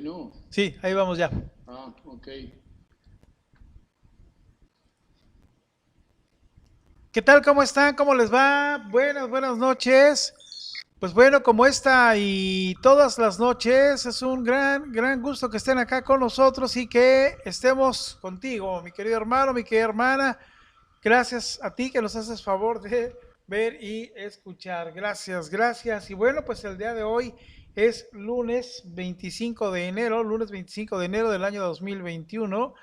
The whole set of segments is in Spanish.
Continúo. Sí, ahí vamos ya. Ok. ¿Qué tal? ¿Cómo están? ¿Cómo les va? Buenas noches. Pues bueno, como esta y todas las noches, es un gran gusto que estén acá con nosotros y que estemos contigo, mi querido hermano, mi querida hermana. Gracias a ti que nos haces favor de ver y escuchar. Gracias. Y bueno, pues el día de hoy es lunes 25 de enero del año 2021.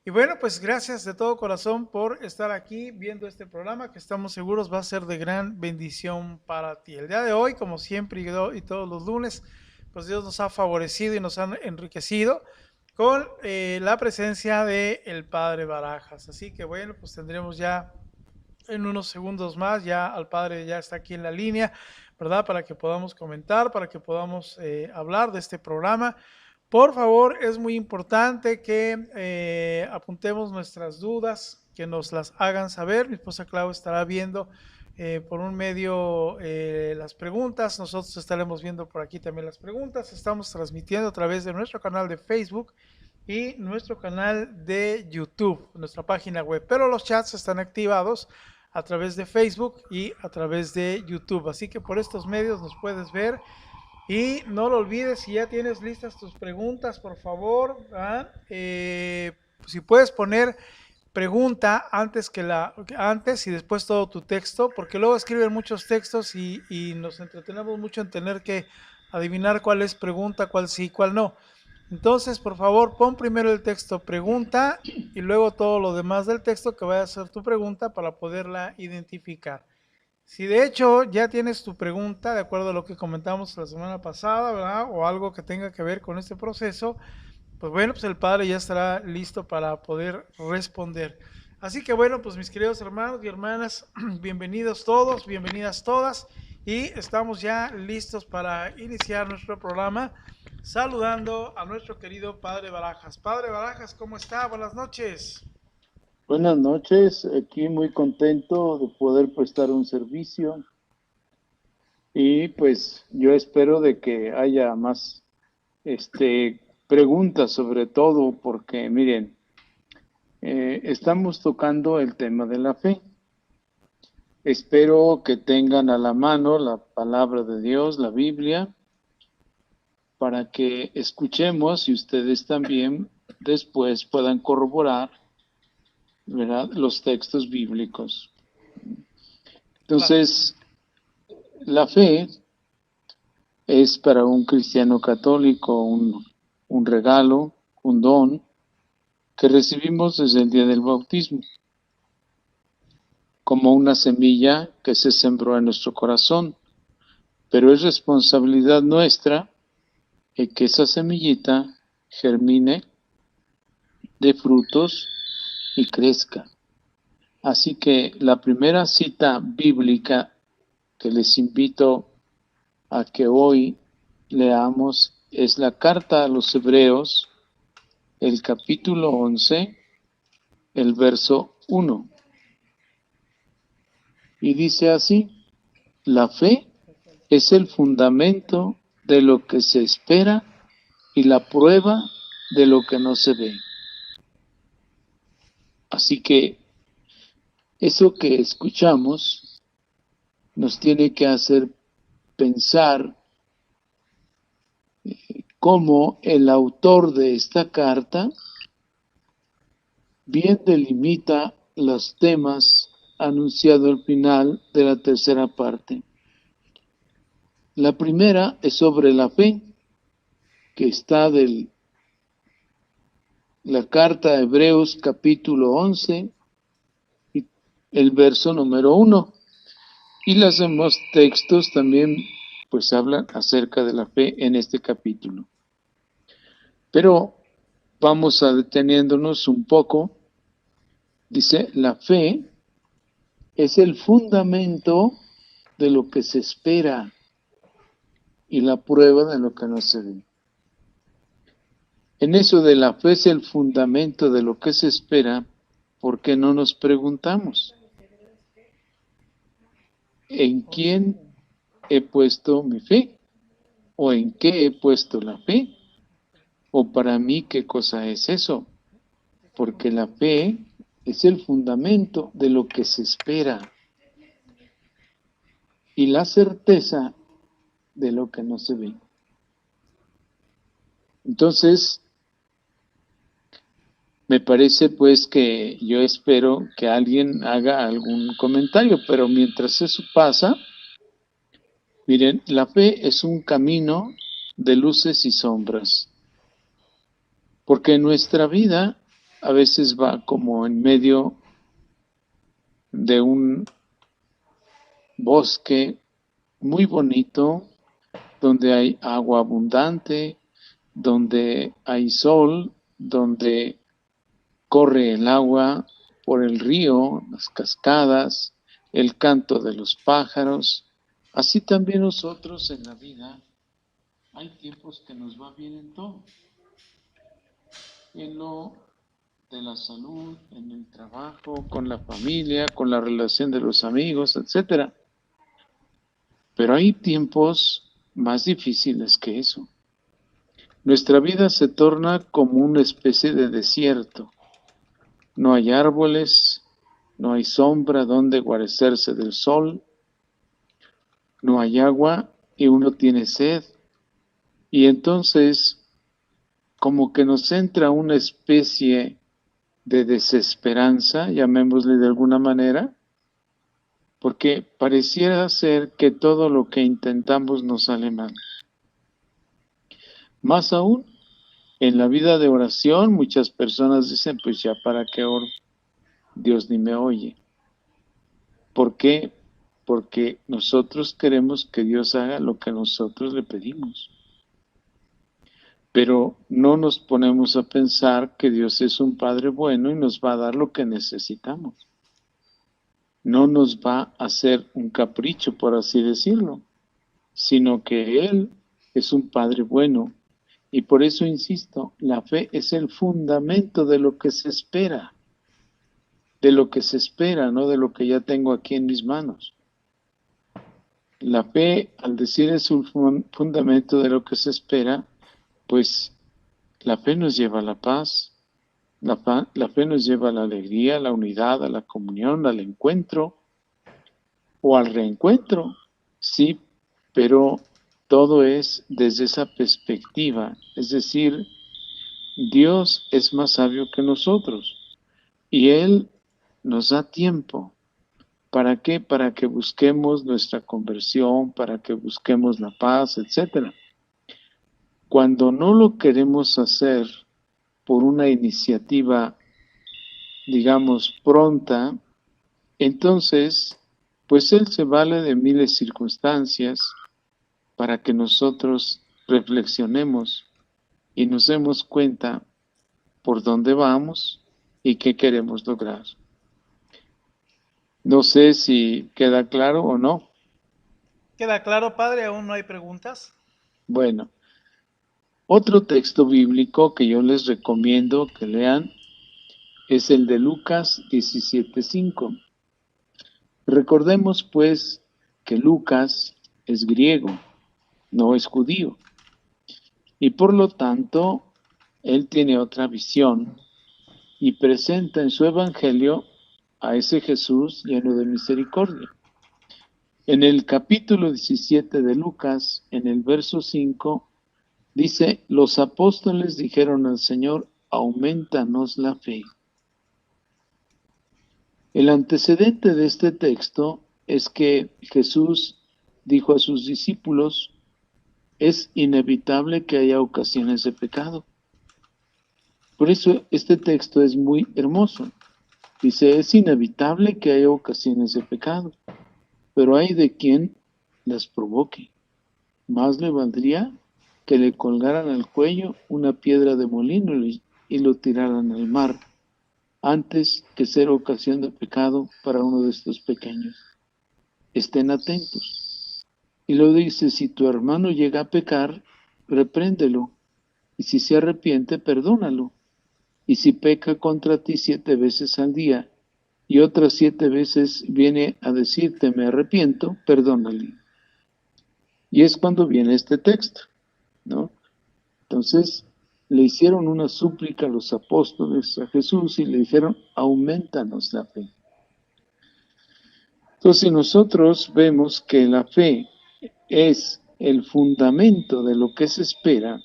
Y bueno, pues gracias de todo corazón por estar aquí viendo este programa que estamos seguros va a ser de gran bendición para ti. El día de hoy, como siempre y todos los lunes, pues Dios nos ha favorecido y nos ha enriquecido con la presencia de el Padre Barajas. Así que bueno, pues tendremos ya en unos segundos más, ya al Padre ya está aquí en la línea, ¿verdad? Para que podamos comentar, para que podamos hablar de este programa. Por favor, es muy importante que apuntemos nuestras dudas, que nos las hagan saber. Mi esposa Clau estará viendo por un medio las preguntas. Nosotros estaremos viendo por aquí también las preguntas. Estamos transmitiendo a través de nuestro canal de Facebook y nuestro canal de YouTube, nuestra página web. Pero los chats están activados a través de Facebook y a través de YouTube. Así que por estos medios nos puedes ver. Y no lo olvides, si ya tienes listas tus preguntas, por favor, si puedes poner pregunta antes y después todo tu texto, porque luego escriben muchos textos y nos entretenemos mucho en tener que adivinar cuál es pregunta, cuál sí, cuál no. Entonces, por favor, pon primero el texto pregunta y luego todo lo demás del texto que vaya a ser tu pregunta para poderla identificar. Si de hecho ya tienes tu pregunta, de acuerdo a lo que comentamos la semana pasada, ¿verdad? O algo que tenga que ver con este proceso, pues bueno, pues el Padre ya estará listo para poder responder. Así que bueno, pues mis queridos hermanos y hermanas, bienvenidos todos, bienvenidas todas, y estamos ya listos para iniciar nuestro programa saludando a nuestro querido Padre Barajas. Padre Barajas, ¿cómo está? Buenas noches. Buenas noches, aquí muy contento de poder prestar un servicio y pues yo espero de que haya más preguntas sobre todo porque miren, estamos tocando el tema de la fe. Espero que tengan a la mano la palabra de Dios, la Biblia, para que escuchemos y ustedes también después puedan corroborar, ¿verdad?, los textos bíblicos. Entonces, la fe es para un cristiano católico un regalo, un don que recibimos desde el día del bautismo, como una semilla que se sembró en nuestro corazón, pero es responsabilidad nuestra que esa semillita germine, dé frutos y crezca. Así que la primera cita bíblica que les invito a que hoy leamos es la carta a los Hebreos, el capítulo 11, el verso 1. Y dice así: la fe es el fundamento de lo que se espera y la prueba de lo que no se ve. Así que eso que escuchamos nos tiene que hacer pensar cómo el autor de esta carta bien delimita los temas anunciados al final de la tercera parte. La primera es sobre la fe, que está de la carta a Hebreos capítulo 11, y el verso número 1. Y los demás textos también pues hablan acerca de la fe en este capítulo. Pero vamos a deteniéndonos un poco. Dice, la fe es el fundamento de lo que se espera y la prueba de lo que no se ve. En eso de la fe es el fundamento de lo que se espera, ¿por qué no nos preguntamos? ¿En quién he puesto mi fe? ¿O en qué he puesto la fe? O para mí, ¿qué cosa es eso? Porque la fe es el fundamento de lo que se espera y la certeza de lo que no se ve. Entonces, me parece pues que yo espero que alguien haga algún comentario, pero mientras eso pasa, miren, la fe es un camino de luces y sombras, porque nuestra vida a veces va como en medio de un bosque muy bonito, donde hay agua abundante, donde hay sol, donde corre el agua por el río, las cascadas, el canto de los pájaros. Así también nosotros en la vida hay tiempos que nos va bien en todo. En lo de la salud, en el trabajo, con la familia, con la relación de los amigos, etcétera. Pero hay tiempos más difíciles que eso. Nuestra vida se torna como una especie de desierto. No hay árboles, no hay sombra donde guarecerse del sol, no hay agua y uno tiene sed. Y entonces, como que nos entra una especie de desesperanza, llamémosle de alguna manera, porque pareciera ser que todo lo que intentamos nos sale mal. Más aún, en la vida de oración, muchas personas dicen, pues ya para qué oro, Dios ni me oye. ¿Por qué? Porque nosotros queremos que Dios haga lo que nosotros le pedimos. Pero no nos ponemos a pensar que Dios es un Padre bueno y nos va a dar lo que necesitamos. No nos va a hacer un capricho, por así decirlo, sino que Él es un Padre bueno. Y por eso insisto, la fe es el fundamento de lo que se espera. De lo que se espera, no de lo que ya tengo aquí en mis manos. La fe, al decir es un fundamento de lo que se espera, pues la fe nos lleva a la paz, la fe nos lleva a la alegría, a la unidad, a la comunión, al encuentro o al reencuentro, sí, pero todo es desde esa perspectiva, es decir, Dios es más sabio que nosotros y Él nos da tiempo. ¿Para qué? Para que busquemos nuestra conversión, para que busquemos la paz, etc. Cuando no lo queremos hacer por una iniciativa, digamos, pronta, entonces, pues Él se vale de miles de circunstancias para que nosotros reflexionemos y nos demos cuenta por dónde vamos y qué queremos lograr. No sé si queda claro o no. ¿Queda claro, padre? ¿Aún no hay preguntas? Bueno, otro texto bíblico que yo les recomiendo que lean es el de Lucas 17:5. Recordemos pues que Lucas es griego, no es judío, y por lo tanto él tiene otra visión y presenta en su evangelio a ese Jesús lleno de misericordia. En el capítulo 17 de Lucas, en el verso 5, dice, los apóstoles dijeron al Señor, aumentanos la fe. El antecedente de este texto es que Jesús dijo a sus discípulos, es inevitable que haya ocasiones de pecado. Por eso este texto es muy hermoso. Dice, es inevitable que haya ocasiones de pecado, pero hay de quien las provoque. Más le valdría que le colgaran al cuello una piedra de molino y lo tiraran al mar, antes que ser ocasión de pecado para uno de estos pequeños. Estén atentos. Y lo dice, si tu hermano llega a pecar, repréndelo, y si se arrepiente, perdónalo. Y si peca contra ti 7 veces al día, y otras 7 veces viene a decirte, me arrepiento, perdónale. Y es cuando viene este texto, ¿no? Entonces, le hicieron una súplica a los apóstoles, a Jesús, y le dijeron, aumentanos la fe. Entonces nosotros vemos que la fe es el fundamento de lo que se espera.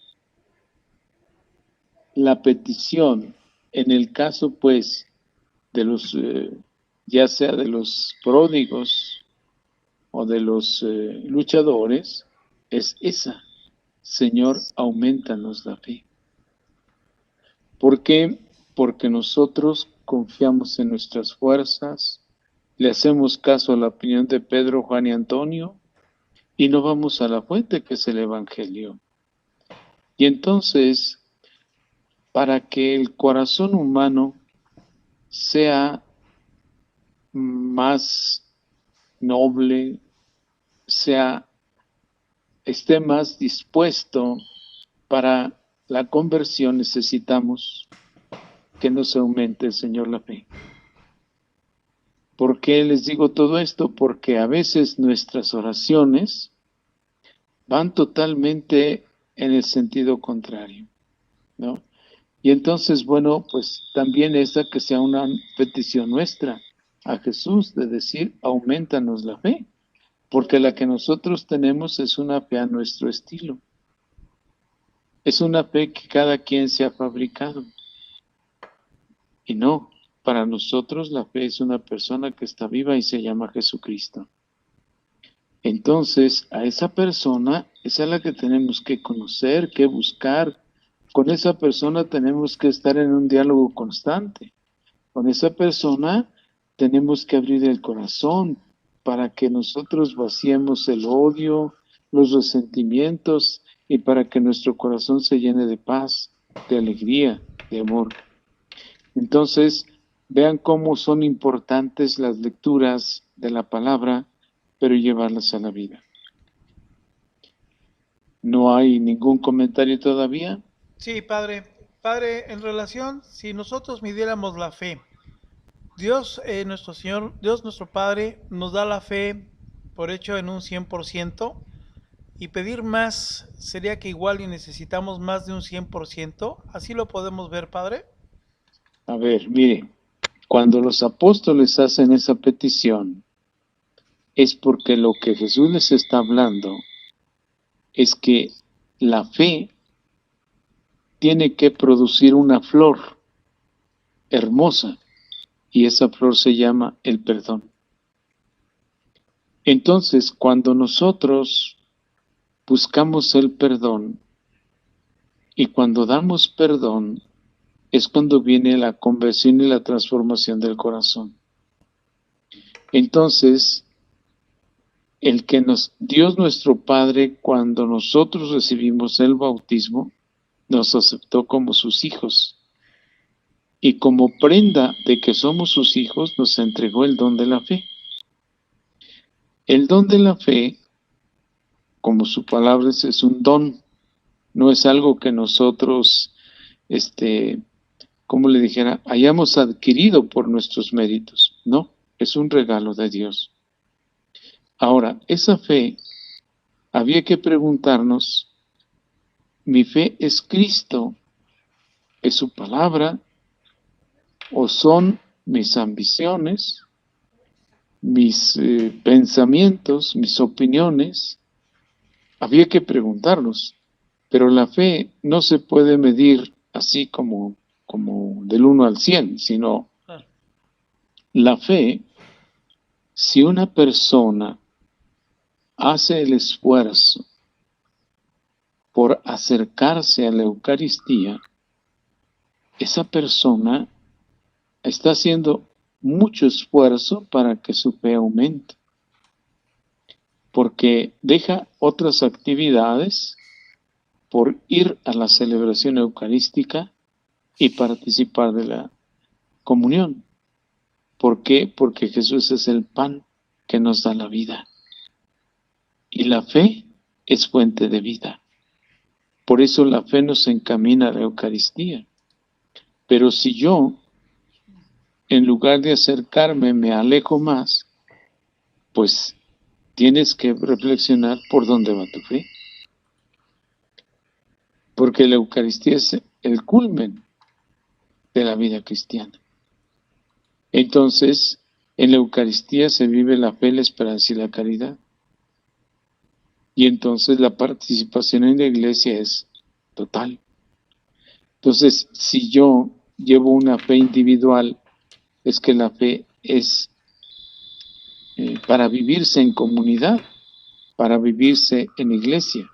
La petición, en el caso pues de los, ya sea de los pródigos o de los luchadores, es esa: Señor, aumentanos la fe. ¿Por qué? Porque nosotros confiamos en nuestras fuerzas, le hacemos caso a la opinión de Pedro, Juan y Antonio, y no vamos a la fuente que es el Evangelio. Y entonces, para que el corazón humano sea más noble, esté más dispuesto para la conversión, necesitamos que nos aumente el Señor la fe. ¿Por qué les digo todo esto? Porque a veces nuestras oraciones van totalmente en el sentido contrario, ¿no? Y entonces, bueno, pues también esa que sea una petición nuestra a Jesús de decir, aumentanos la fe, porque la que nosotros tenemos es una fe a nuestro estilo. Es una fe que cada quien se ha fabricado. Y no, para nosotros la fe es una persona que está viva y se llama Jesucristo. Entonces, a esa persona es a la que tenemos que conocer, que buscar. Con esa persona tenemos que estar en un diálogo constante. Con esa persona tenemos que abrir el corazón para que nosotros vaciemos el odio, los resentimientos y para que nuestro corazón se llene de paz, de alegría, de amor. Entonces, vean cómo son importantes las lecturas de la palabra, pero llevarlas a la vida. ¿No hay ningún comentario todavía? Sí, Padre. Padre, en relación, si nosotros midiéramos la fe, Dios, nuestro Señor, Dios nuestro Padre, nos da la fe por hecho en un 100%, y pedir más sería que igual y necesitamos más de un 100%. ¿Así lo podemos ver, Padre? A ver, mire, cuando los apóstoles hacen esa petición, es porque lo que Jesús les está hablando es que la fe tiene que producir una flor hermosa, y esa flor se llama el perdón. Entonces, cuando nosotros buscamos el perdón y cuando damos perdón, es cuando viene la conversión y la transformación del corazón. Entonces, Dios nuestro Padre, cuando nosotros recibimos el bautismo, nos aceptó como sus hijos. Y como prenda de que somos sus hijos, nos entregó el don de la fe. El don de la fe, como su palabra es un don, no es algo que nosotros, como le dijera, hayamos adquirido por nuestros méritos. No, es un regalo de Dios. Ahora, esa fe, había que preguntarnos, ¿mi fe es Cristo? ¿Es su palabra? ¿O son mis ambiciones, mis pensamientos, mis opiniones? Había que preguntarnos. Pero la fe no se puede medir así como del 1 al 100, sino la fe, si una persona hace el esfuerzo por acercarse a la Eucaristía, esa persona está haciendo mucho esfuerzo para que su fe aumente, porque deja otras actividades por ir a la celebración eucarística y participar de la comunión. ¿Por qué? Porque Jesús es el pan que nos da la vida. Y la fe es fuente de vida. Por eso la fe nos encamina a la Eucaristía. Pero si yo, en lugar de acercarme, me alejo más, pues tienes que reflexionar por dónde va tu fe. Porque la Eucaristía el culmen de la vida cristiana. Entonces, en la Eucaristía se vive la fe, la esperanza y la caridad. Y entonces la participación en la iglesia es total. Entonces, si yo llevo una fe individual, es que la fe es para vivirse en comunidad, para vivirse en iglesia.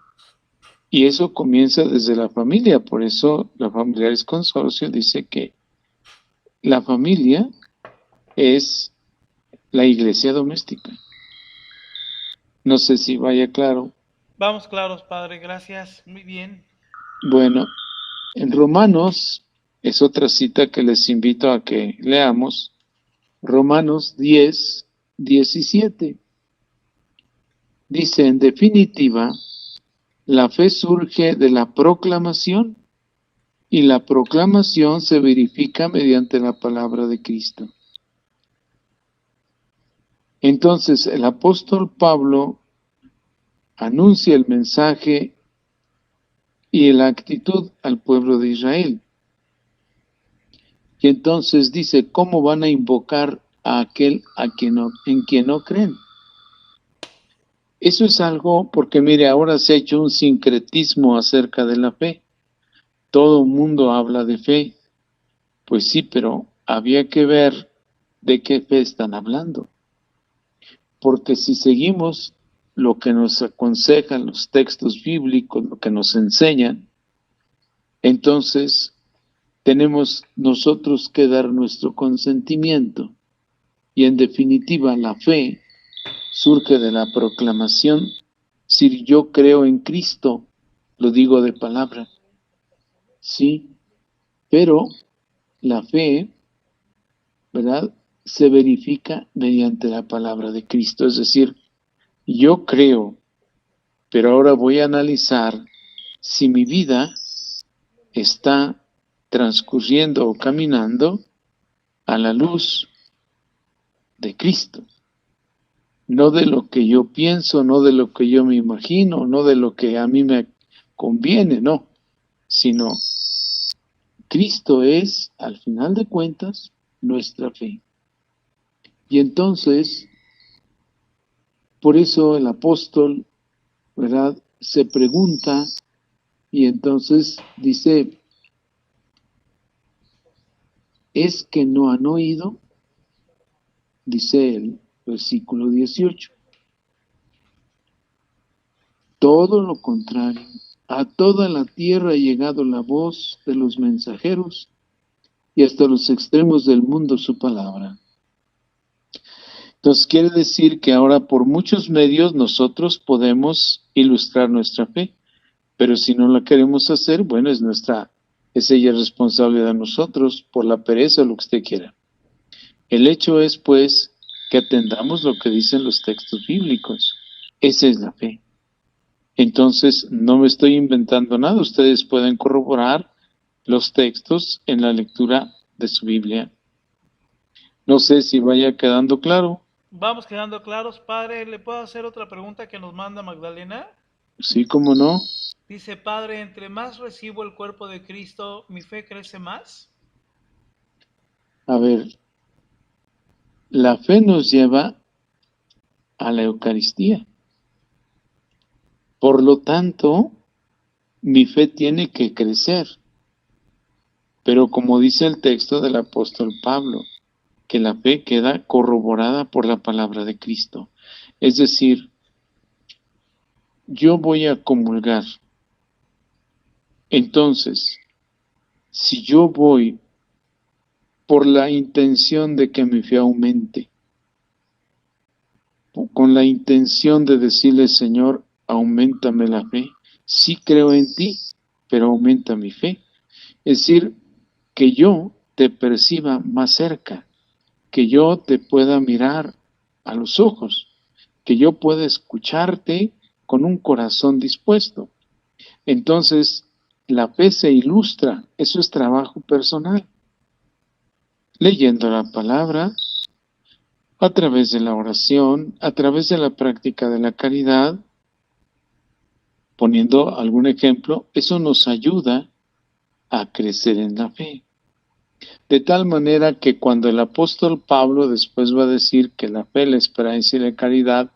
Y eso comienza desde la familia. Por eso la Familiares Consorcio dice que la familia es la iglesia doméstica. No sé si vaya claro. Vamos claros, Padre, gracias, muy bien. Bueno, en Romanos es otra cita que les invito a que leamos. Romanos 10, 17. Dice, en definitiva, la fe surge de la proclamación y la proclamación se verifica mediante la palabra de Cristo. Entonces, el apóstol Pablo anuncia el mensaje y la actitud al pueblo de Israel. Y entonces dice, ¿cómo van a invocar a aquel en quien no creen? Eso es algo, porque mire, ahora se ha hecho un sincretismo acerca de la fe. Todo el mundo habla de fe. Pues sí, pero había que ver de qué fe están hablando. Porque si seguimos lo que nos aconsejan los textos bíblicos, lo que nos enseñan, entonces tenemos nosotros que dar nuestro consentimiento. Y en definitiva, la fe surge de la proclamación. Si yo creo en Cristo, lo digo de palabra, sí, pero la fe, ¿verdad?, se verifica mediante la palabra de Cristo. Es decir, yo creo, pero ahora voy a analizar si mi vida está transcurriendo o caminando a la luz de Cristo. No de lo que yo pienso, no de lo que yo me imagino, no de lo que a mí me conviene, no, sino Cristo es, al final de cuentas, nuestra fe. Y entonces, por eso el apóstol, ¿verdad?, se pregunta y entonces dice, ¿es que no han oído? Dice el versículo 18. Todo lo contrario, a toda la tierra ha llegado la voz de los mensajeros y hasta los extremos del mundo su palabra. Entonces quiere decir que ahora por muchos medios nosotros podemos ilustrar nuestra fe, pero si no la queremos hacer, bueno, es ella responsable de nosotros por la pereza o lo que usted quiera. El hecho es, pues, que atendamos lo que dicen los textos bíblicos. Esa es la fe. Entonces, no me estoy inventando nada. Ustedes pueden corroborar los textos en la lectura de su Biblia. No sé si vaya quedando claro. Vamos quedando claros, Padre. ¿Le puedo hacer otra pregunta que nos manda Magdalena? Sí, cómo no. Dice, Padre, entre más recibo el cuerpo de Cristo, ¿mi fe crece más? A ver, la fe nos lleva a la Eucaristía. Por lo tanto, mi fe tiene que crecer. Pero como dice el texto del apóstol Pablo, que la fe queda corroborada por la palabra de Cristo. Es decir, yo voy a comulgar. Entonces, si yo voy por la intención de que mi fe aumente, con la intención de decirle, Señor, auméntame la fe, sí creo en ti, pero aumenta mi fe. Es decir, que yo te perciba más cerca, que yo te pueda mirar a los ojos, que yo pueda escucharte con un corazón dispuesto. Entonces, la fe se ilustra, eso es trabajo personal. Leyendo la palabra, a través de la oración, a través de la práctica de la caridad, poniendo algún ejemplo, eso nos ayuda a crecer en la fe. De tal manera que cuando el apóstol Pablo después va a decir que la fe, la esperanza y la caridad,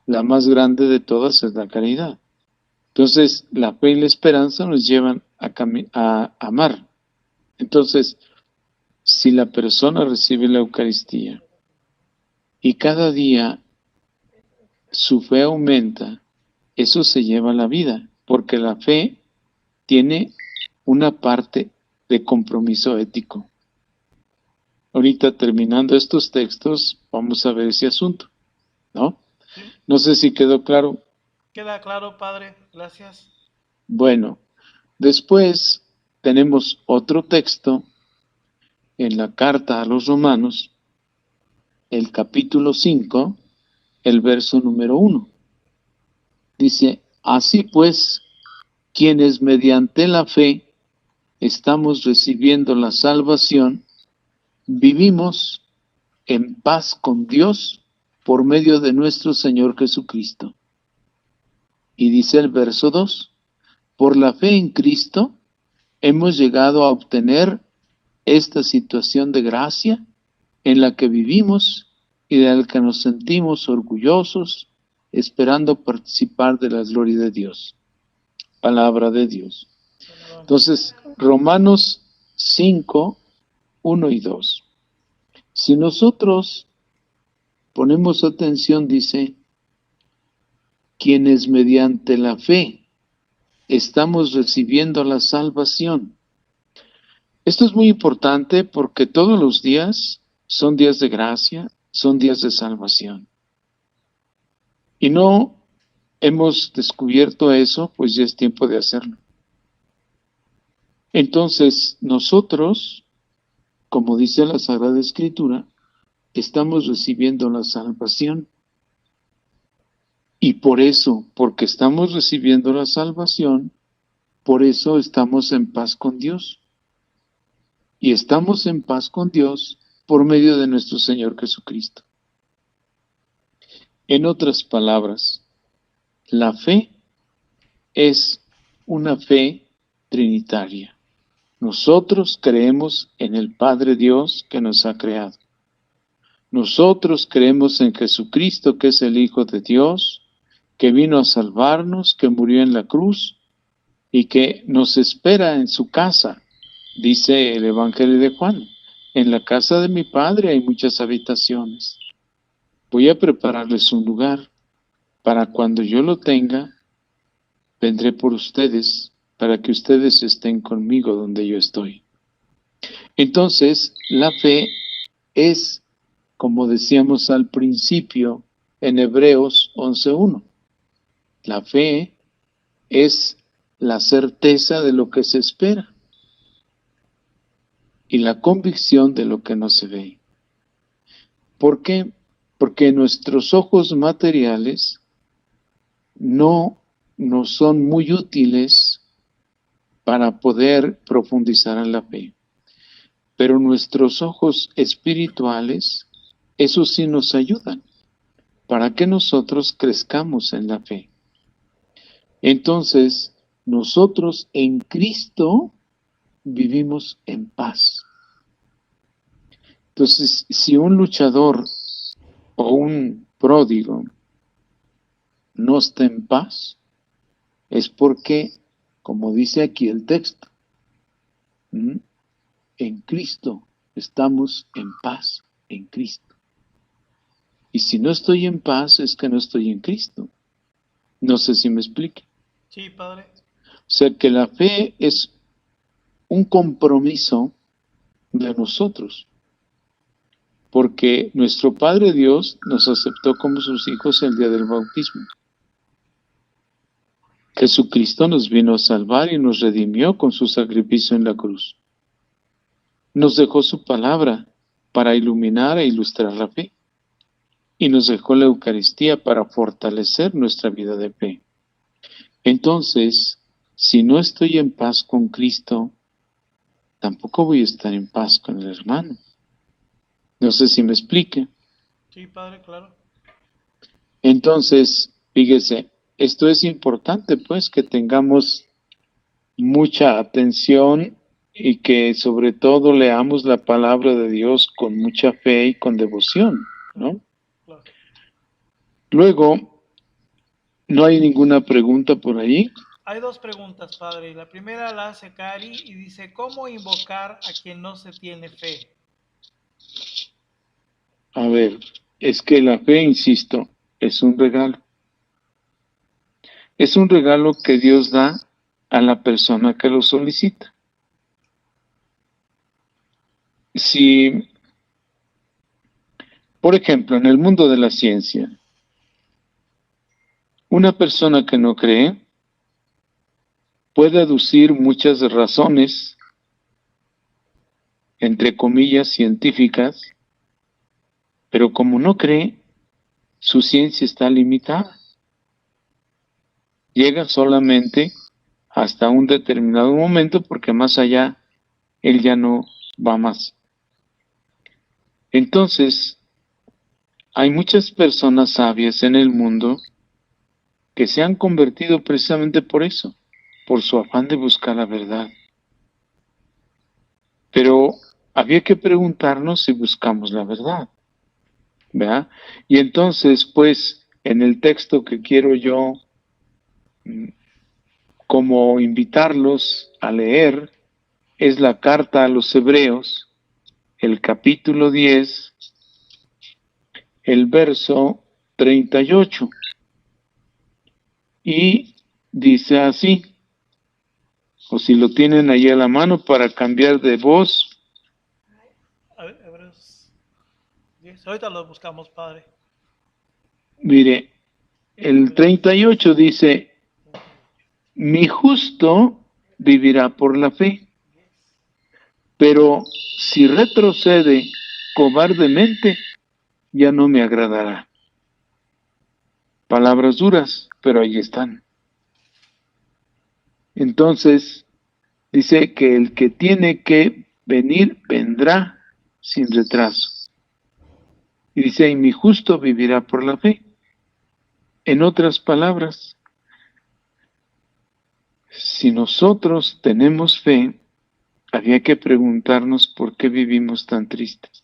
la más grande de todas es la caridad. Entonces, la fe y la esperanza nos llevan a amar. Entonces, si la persona recibe la Eucaristía y cada día su fe aumenta, eso se lleva a la vida, porque la fe tiene una parte de compromiso ético. Ahorita terminando estos textos, vamos a ver ese asunto, ¿no? Sí. No sé si quedó claro. Queda claro, Padre. Gracias. Bueno, después tenemos otro texto en la carta a los Romanos, el capítulo 5, el verso número 1. Dice, así pues, quienes mediante la fe estamos recibiendo la salvación, vivimos en paz con Dios por medio de nuestro Señor Jesucristo. Y dice el verso 2, por la fe en Cristo hemos llegado a obtener esta situación de gracia en la que vivimos y de la que nos sentimos orgullosos, esperando participar de la gloria de Dios. Palabra de Dios. Entonces, Romanos 5, 1 y 2. Si nosotros ponemos atención, dice, quienes mediante la fe estamos recibiendo la salvación. Esto es muy importante porque todos los días son días de gracia, son días de salvación. Y no hemos descubierto eso, pues ya es tiempo de hacerlo. Entonces, nosotros, como dice la Sagrada Escritura, estamos recibiendo la salvación. Y por eso, porque estamos recibiendo la salvación, por eso estamos en paz con Dios. Y estamos en paz con Dios por medio de nuestro Señor Jesucristo. En otras palabras, la fe es una fe trinitaria. Nosotros creemos en el Padre Dios que nos ha creado. Nosotros creemos en Jesucristo, que es el Hijo de Dios, que vino a salvarnos, que murió en la cruz y que nos espera en su casa. Dice el Evangelio de Juan, en la casa de mi Padre hay muchas habitaciones. Voy a prepararles un lugar para cuando yo lo tenga, vendré por ustedes, para que ustedes estén conmigo donde yo estoy. Entonces, la fe es, como decíamos al principio, en Hebreos 11:1. La fe es la certeza de lo que se espera y la convicción de lo que no se ve. ¿Por qué? Porque nuestros ojos materiales no nos son muy útiles para poder profundizar en la fe. Pero nuestros ojos espirituales, esos sí nos ayudan para que nosotros crezcamos en la fe. Entonces, nosotros en Cristo vivimos en paz. Entonces, si un luchador o un pródigo no está en paz, es porque, como dice aquí el texto, en Cristo estamos en paz, en Cristo. Y si no estoy en paz, es que no estoy en Cristo. No sé si me explique. Sí, Padre. O sea que la fe es un compromiso de nosotros, porque nuestro Padre Dios nos aceptó como sus hijos el día del bautismo. Jesucristo nos vino a salvar y nos redimió con su sacrificio en la cruz. Nos dejó su palabra para iluminar e ilustrar la fe. Y nos dejó la Eucaristía para fortalecer nuestra vida de fe. Entonces, si no estoy en paz con Cristo, tampoco voy a estar en paz con el hermano. No sé si me explique. Sí, Padre, claro. Entonces, fíjese, esto es importante, pues, que tengamos mucha atención y que sobre todo leamos la palabra de Dios con mucha fe y con devoción, ¿no? Claro. Luego, ¿no hay ninguna pregunta por ahí? Hay dos preguntas, padre. La primera la hace Cari y dice, ¿cómo invocar a quien no se tiene fe? A ver, es que la fe, insisto, es un regalo. Es un regalo que Dios da a la persona que lo solicita. Si, por ejemplo, en el mundo de la ciencia, una persona que no cree puede aducir muchas razones, entre comillas, científicas, pero como no cree, su ciencia está limitada. Llega solamente hasta un determinado momento porque más allá él ya no va más. Entonces, hay muchas personas sabias en el mundo que se han convertido precisamente por eso, por su afán de buscar la verdad. Pero había que preguntarnos si buscamos la verdad, ¿verdad? Y entonces, pues, en el texto que quiero yo como invitarlos a leer, es la carta a los Hebreos, el capítulo 10, el verso 38. Y dice así, o si lo tienen ahí a la mano para cambiar de voz. Hebreos 10. Ahorita lo buscamos, padre. Mire, el 38 dice, mi justo vivirá por la fe, pero si retrocede cobardemente, ya no me agradará. Palabras duras, pero ahí están. Entonces, dice que el que tiene que venir, vendrá sin retraso. Y dice, y mi justo vivirá por la fe. En otras palabras, si nosotros tenemos fe, había que preguntarnos por qué vivimos tan tristes.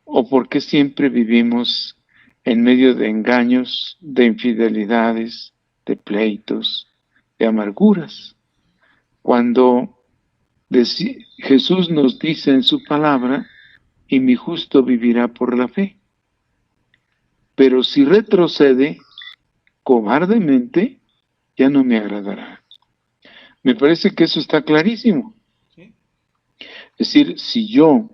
O por qué siempre vivimos en medio de engaños, de infidelidades, de pleitos, de amarguras. Cuando Jesús nos dice en su palabra, y mi justo vivirá por la fe. Pero si retrocede cobardemente, ya no me agradará. Me parece que eso está clarísimo. ¿Sí? Es decir, si yo,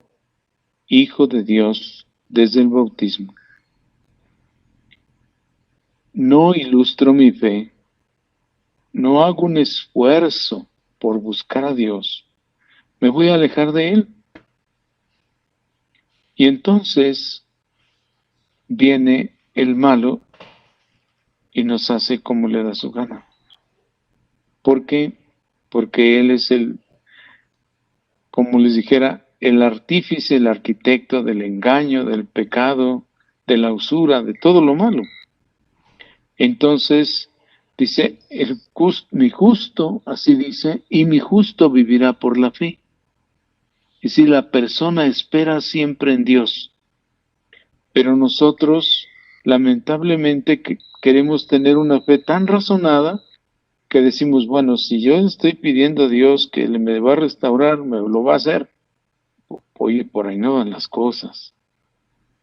hijo de Dios, desde el bautismo, no ilustro mi fe, no hago un esfuerzo por buscar a Dios, me voy a alejar de Él. Y entonces viene el malo y nos hace como le da su gana. ¿Por qué? Porque Él es como les dijera, el artífice, el arquitecto del engaño, del pecado, de la usura, de todo lo malo. Entonces, dice, mi justo, así dice, y mi justo vivirá por la fe. Y si la persona espera siempre en Dios, pero nosotros, lamentablemente, queremos tener una fe tan razonada que decimos, bueno, si yo estoy pidiendo a Dios que me va a restaurar, me lo va a hacer. Oye, por ahí no van las cosas.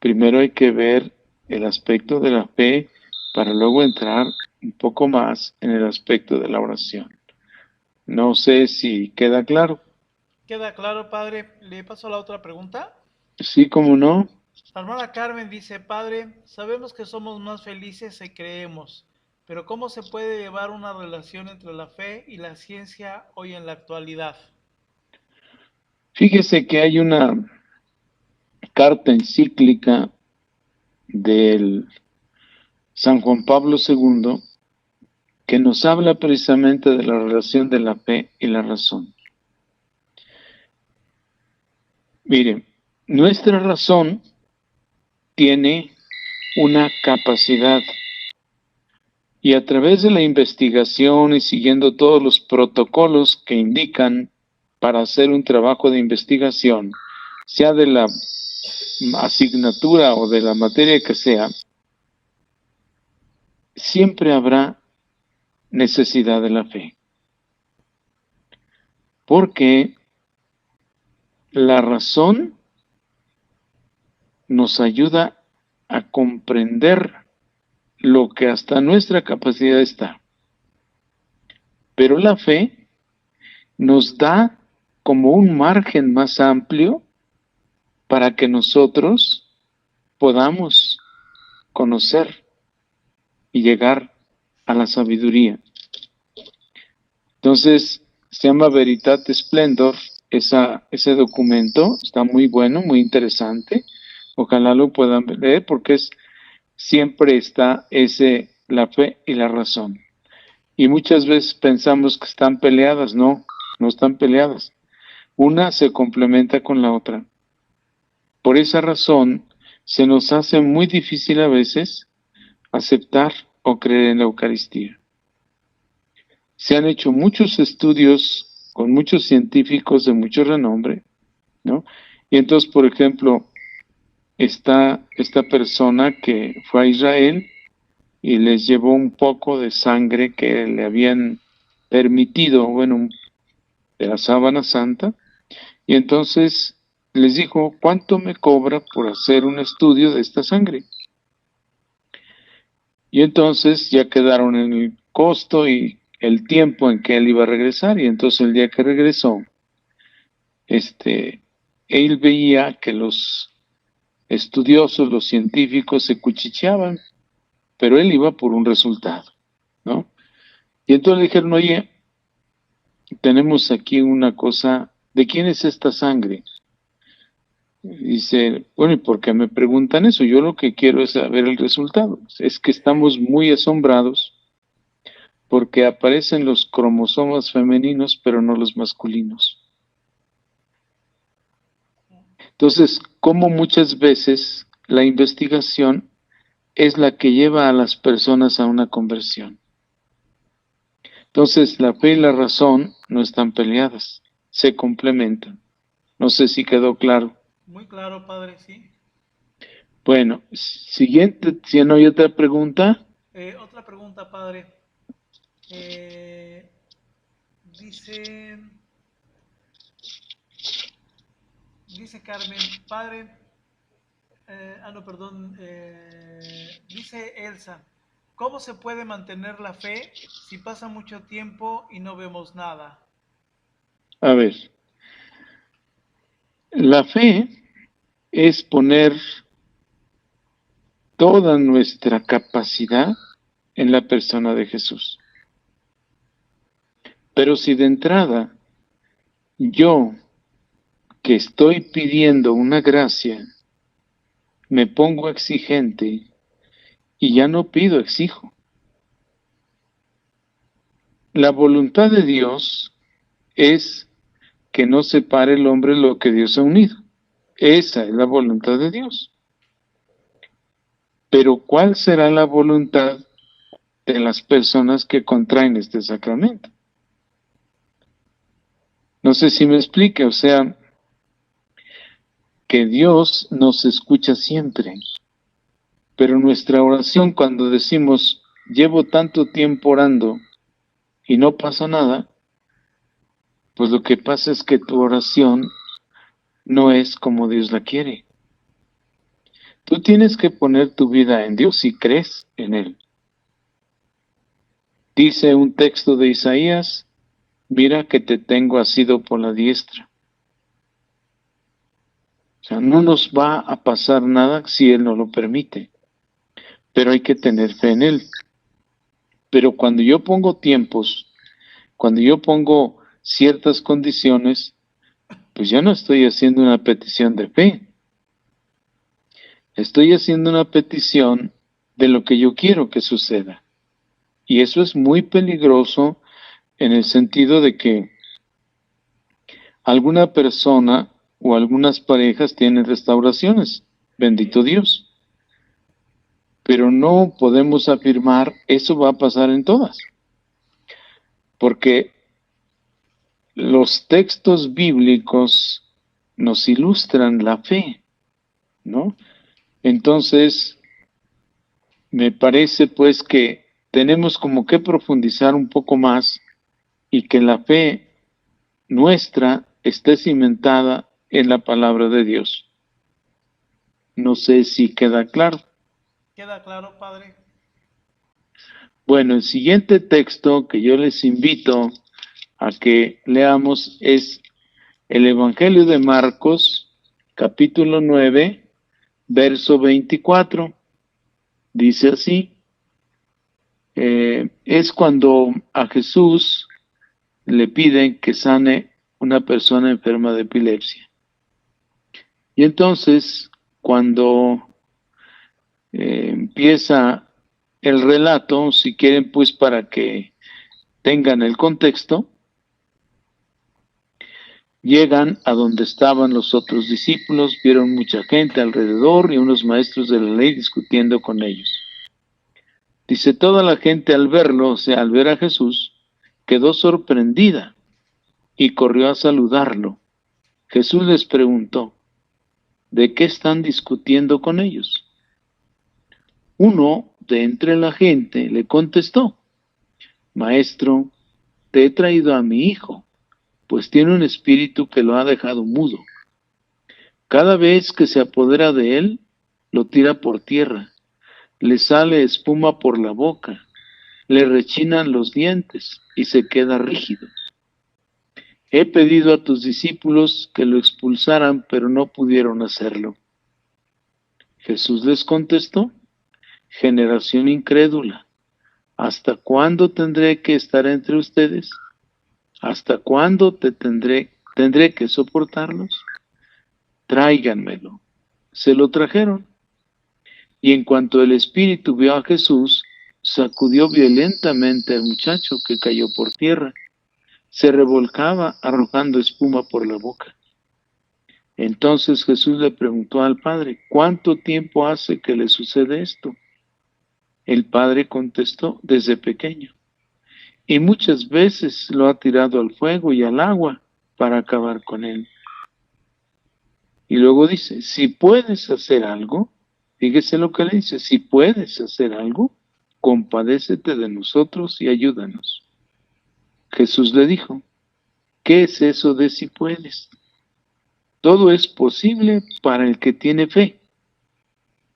Primero hay que ver el aspecto de la fe para luego entrar un poco más en el aspecto de la oración. No sé si queda claro. ¿Queda claro, padre? ¿Le paso a la otra pregunta? Sí, cómo no. La hermana Carmen dice, padre, sabemos que somos más felices si creemos, pero ¿cómo se puede llevar una relación entre la fe y la ciencia hoy en la actualidad? Fíjese que hay una carta encíclica del San Juan Pablo II que nos habla precisamente de la relación de la fe y la razón. Miren, nuestra razón tiene una capacidad y a través de la investigación y siguiendo todos los protocolos que indican para hacer un trabajo de investigación, sea de la asignatura o de la materia que sea, siempre habrá necesidad de la fe. Porque la razón nos ayuda a comprender lo que hasta nuestra capacidad está. Pero la fe nos da como un margen más amplio para que nosotros podamos conocer y llegar a la sabiduría. Entonces, se llama Veritate Splendor, ese documento, está muy bueno, muy interesante. Ojalá lo puedan leer porque siempre está la fe y la razón. Y muchas veces pensamos que están peleadas, no están peleadas. Una se complementa con la otra. Por esa razón, se nos hace muy difícil a veces aceptar o creer en la Eucaristía. Se han hecho muchos estudios con muchos científicos de mucho renombre, ¿no? Y entonces, por ejemplo, está esta persona que fue a Israel y les llevó un poco de sangre que le habían permitido, de la sábana santa, y entonces les dijo, ¿cuánto me cobra por hacer un estudio de esta sangre? Y entonces ya quedaron en el costo y el tiempo en que él iba a regresar, y entonces el día que regresó, él veía que los estudiosos, los científicos se cuchicheaban, pero él iba por un resultado, ¿no? Y entonces le dijeron, oye, tenemos aquí una cosa, ¿de quién es esta sangre? Dice, bueno, ¿y por qué me preguntan eso? Yo lo que quiero es saber el resultado. Es que estamos muy asombrados porque aparecen los cromosomas femeninos, pero no los masculinos. Entonces, como muchas veces la investigación es la que lleva a las personas a una conversión. Entonces, la fe y la razón no están peleadas, se complementan. No sé si quedó claro. Muy claro, padre, sí. Bueno, siguiente, si no hay otra pregunta. Otra pregunta, padre. Dice Carmen, padre, dice Elsa, ¿cómo se puede mantener la fe si pasa mucho tiempo y no vemos nada? A ver, la fe es poner toda nuestra capacidad en la persona de Jesús. Pero si de entrada yo, que estoy pidiendo una gracia, me pongo exigente y ya no pido, exijo. La voluntad de Dios es que no separe el hombre lo que Dios ha unido. Esa es la voluntad de Dios. Pero ¿cuál será la voluntad de las personas que contraen este sacramento? No sé si me explique, o sea, que Dios nos escucha siempre, pero nuestra oración cuando decimos, llevo tanto tiempo orando y no pasa nada, pues lo que pasa es que tu oración no es como Dios la quiere. Tú tienes que poner tu vida en Dios si crees en Él. Dice un texto de Isaías, mira que te tengo asido por la diestra. O sea, no nos va a pasar nada si Él no lo permite, pero hay que tener fe en Él. Pero cuando yo pongo tiempos, cuando yo pongo ciertas condiciones, pues ya no estoy haciendo una petición de fe. Estoy haciendo una petición de lo que yo quiero que suceda. Y eso es muy peligroso en el sentido de que alguna persona o algunas parejas tienen restauraciones, bendito Dios. Pero no podemos afirmar eso va a pasar en todas. Porque los textos bíblicos nos ilustran la fe, ¿no? Entonces, me parece pues que tenemos como que profundizar un poco más y que la fe nuestra esté cimentada en la palabra de Dios. No sé si queda claro. ¿Queda claro, Padre? Bueno, el siguiente texto que yo les invito a que leamos es el Evangelio de Marcos, capítulo 9, verso 24. Dice así, es cuando a Jesús le piden que sane una persona enferma de epilepsia. Y entonces, cuando empieza el relato, si quieren, pues para que tengan el contexto, llegan a donde estaban los otros discípulos, vieron mucha gente alrededor y unos maestros de la ley discutiendo con ellos. Dice, toda la gente al verlo, o sea, al ver a Jesús, quedó sorprendida y corrió a saludarlo. Jesús les preguntó, ¿de qué están discutiendo con ellos? Uno de entre la gente le contestó, Maestro, te he traído a mi hijo, pues tiene un espíritu que lo ha dejado mudo. Cada vez que se apodera de él, lo tira por tierra, le sale espuma por la boca, le rechinan los dientes y se queda rígido. He pedido a tus discípulos que lo expulsaran, pero no pudieron hacerlo. Jesús les contestó, generación incrédula, ¿hasta cuándo tendré que estar entre ustedes? ¿Hasta cuándo tendré que soportarlos? Tráiganmelo. Se lo trajeron. Y en cuanto el espíritu vio a Jesús, sacudió violentamente al muchacho que cayó por tierra. Se revolcaba arrojando espuma por la boca. Entonces Jesús le preguntó al padre, ¿cuánto tiempo hace que le sucede esto? El padre contestó, desde pequeño. Y muchas veces lo ha tirado al fuego y al agua para acabar con él. Y luego dice, si puedes hacer algo, fíjese lo que le dice, si puedes hacer algo, compadécete de nosotros y ayúdanos. Jesús le dijo, ¿qué es eso de si puedes? Todo es posible para el que tiene fe.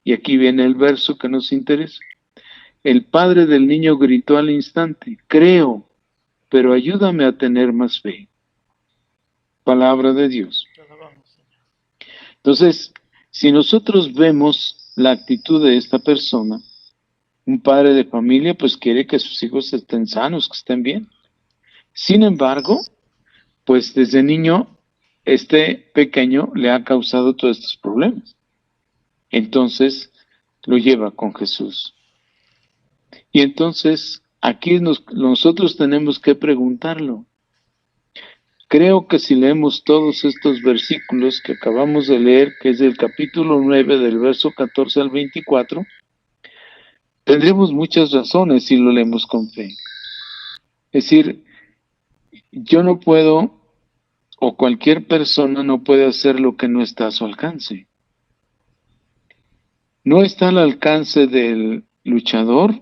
Y aquí viene el verso que nos interesa. El padre del niño gritó al instante, creo, pero ayúdame a tener más fe. Palabra de Dios. Entonces, si nosotros vemos la actitud de esta persona, un padre de familia pues quiere que sus hijos estén sanos, que estén bien. Sin embargo, pues desde niño, este pequeño le ha causado todos estos problemas. Entonces, lo lleva con Jesús. Y entonces, aquí nosotros tenemos que preguntarlo. Creo que si leemos todos estos versículos que acabamos de leer, que es del capítulo 9, del verso 14 al 24, tendremos muchas razones si lo leemos con fe. Es decir, yo no puedo, o cualquier persona no puede hacer lo que no está a su alcance. No está al alcance del luchador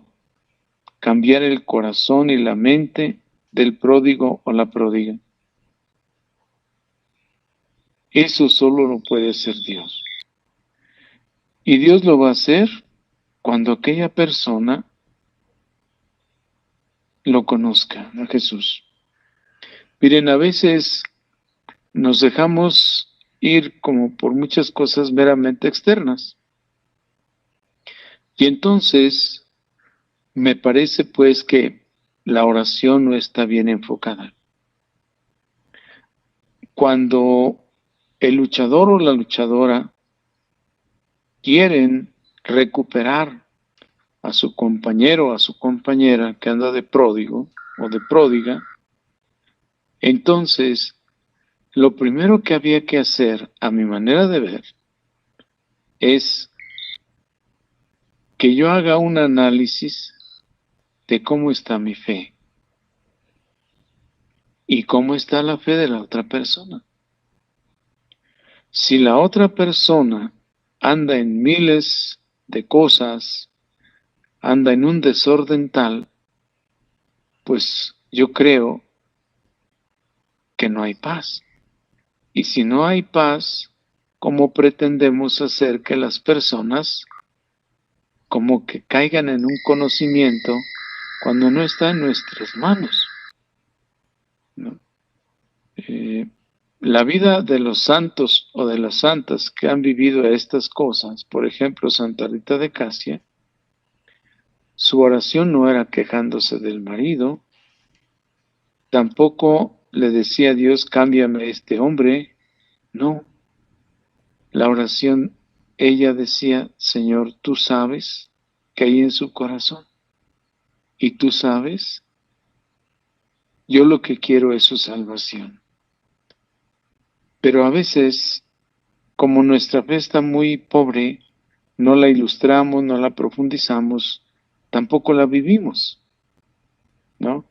cambiar el corazón y la mente del pródigo o la pródiga. Eso solo lo puede hacer Dios. Y Dios lo va a hacer cuando aquella persona lo conozca, a Jesús. Miren, a veces nos dejamos ir como por muchas cosas meramente externas. Y entonces me parece pues que la oración no está bien enfocada. Cuando el luchador o la luchadora quieren recuperar a su compañero o a su compañera que anda de pródigo o de pródiga, entonces lo primero que había que hacer, a mi manera de ver, es que yo haga un análisis de cómo está mi fe. ¿Y cómo está la fe de la otra persona? Si la otra persona anda en miles de cosas, anda en un desorden tal, pues yo creo que no hay paz. Y si no hay paz, ¿cómo pretendemos hacer que las personas como que caigan en un conocimiento cuando no está en nuestras manos? ¿No? La vida de los santos o de las santas que han vivido estas cosas, por ejemplo, Santa Rita de Casia, su oración no era quejándose del marido, tampoco le decía a Dios, cámbiame este hombre, no. La oración, ella decía, Señor, tú sabes que hay en su corazón, y tú sabes, yo lo que quiero es su salvación. Pero a veces, como nuestra fe está muy pobre, no la ilustramos, no la profundizamos, tampoco la vivimos, ¿no?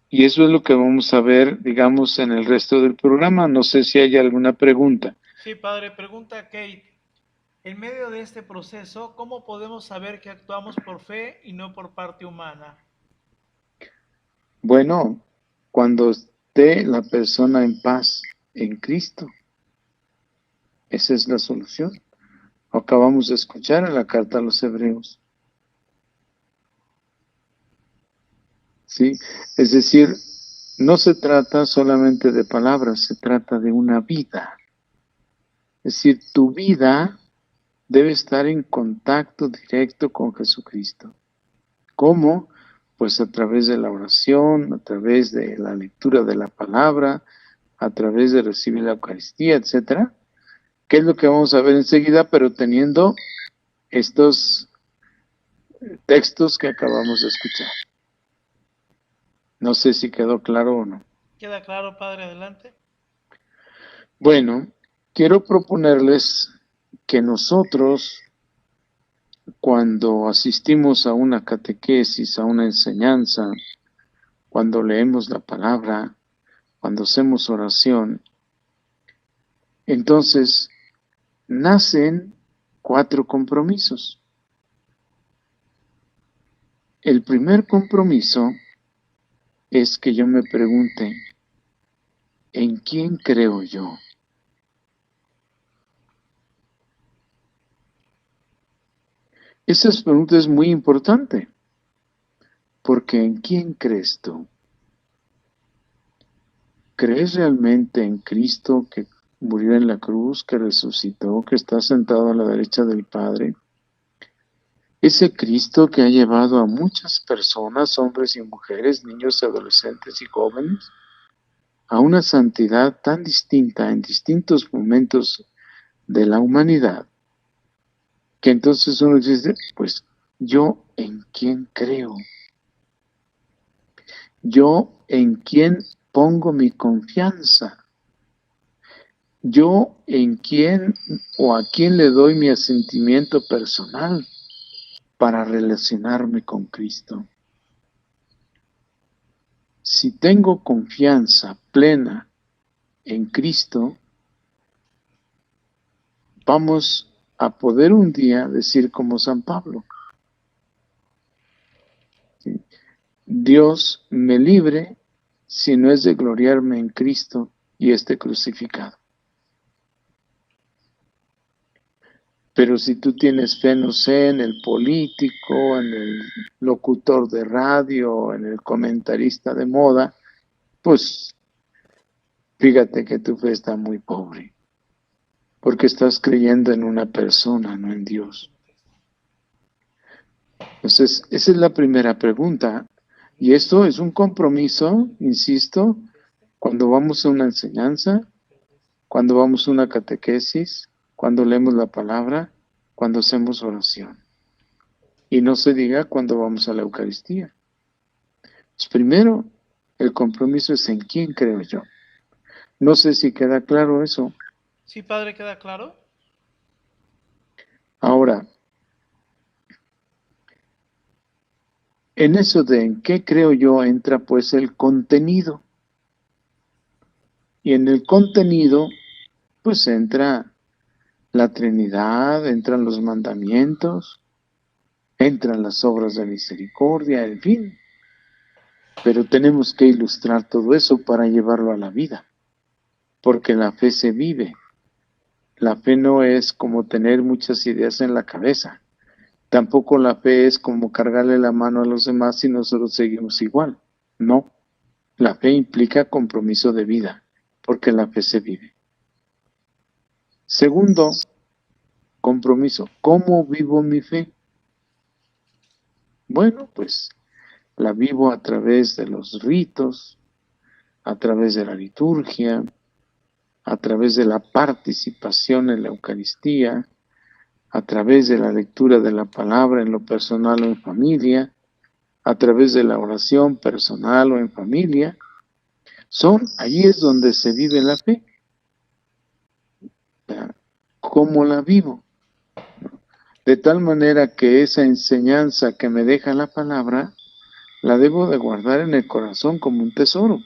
Y eso es lo que vamos a ver, digamos, en el resto del programa. No sé si hay alguna pregunta. Sí, padre, pregunta Kate. En medio de este proceso, ¿cómo podemos saber que actuamos por fe y no por parte humana? Bueno, cuando esté la persona en paz en Cristo, esa es la solución. Acabamos de escuchar en la carta a los Hebreos. ¿Sí? Es decir, no se trata solamente de palabras, se trata de una vida. Es decir, tu vida debe estar en contacto directo con Jesucristo. ¿Cómo? Pues a través de la oración, a través de la lectura de la palabra, a través de recibir la Eucaristía, etcétera. ¿Qué es lo que vamos a ver enseguida? Pero teniendo estos textos que acabamos de escuchar. No sé si quedó claro o no. ¿Queda claro, padre? Adelante. Bueno, quiero proponerles que nosotros, cuando asistimos a una catequesis, a una enseñanza, cuando leemos la palabra, cuando hacemos oración, entonces nacen 4 compromisos. El primer compromiso es que yo me pregunte, ¿en quién creo yo? Esa pregunta es muy importante, porque ¿en quién crees tú? ¿Crees realmente en Cristo que murió en la cruz, que resucitó, que está sentado a la derecha del Padre? Ese Cristo que ha llevado a muchas personas, hombres y mujeres, niños, adolescentes y jóvenes, a una santidad tan distinta en distintos momentos de la humanidad, que entonces uno dice, pues, ¿yo en quién creo? ¿Yo en quién pongo mi confianza? ¿Yo en quién o a quién le doy mi asentimiento personal para relacionarme con Cristo? Si tengo confianza plena en Cristo, vamos a poder un día decir como San Pablo, ¿sí? Dios me libre si no es de gloriarme en Cristo y este crucificado. Pero si tú tienes fe, no sé, en el político, en el locutor de radio, en el comentarista de moda, pues fíjate que tu fe está muy pobre, porque estás creyendo en una persona, no en Dios. Entonces, esa es la primera pregunta. Y esto es un compromiso, insisto, cuando vamos a una enseñanza, cuando vamos a una catequesis, cuando leemos la palabra, cuando hacemos oración. Y no se diga cuando vamos a la Eucaristía. Pues primero, el compromiso es en quién creo yo. No sé si queda claro eso. Sí, padre, ¿queda claro? Ahora, en eso de en qué creo yo entra pues el contenido. Y en el contenido, pues entra la Trinidad, entran los mandamientos, entran las obras de misericordia, en fin. Pero tenemos que ilustrar todo eso para llevarlo a la vida, porque la fe se vive. La fe no es como tener muchas ideas en la cabeza. Tampoco la fe es como cargarle la mano a los demás si nosotros seguimos igual. No, la fe implica compromiso de vida, porque la fe se vive. Segundo, compromiso. ¿Cómo vivo mi fe? Bueno, pues la vivo a través de los ritos, a través de la liturgia, a través de la participación en la Eucaristía, a través de la lectura de la palabra en lo personal o en familia, a través de la oración personal o en familia. Allí es donde se vive la fe. ¿Cómo la vivo? De tal manera que esa enseñanza que me deja la palabra, la debo de guardar en el corazón como un tesoro,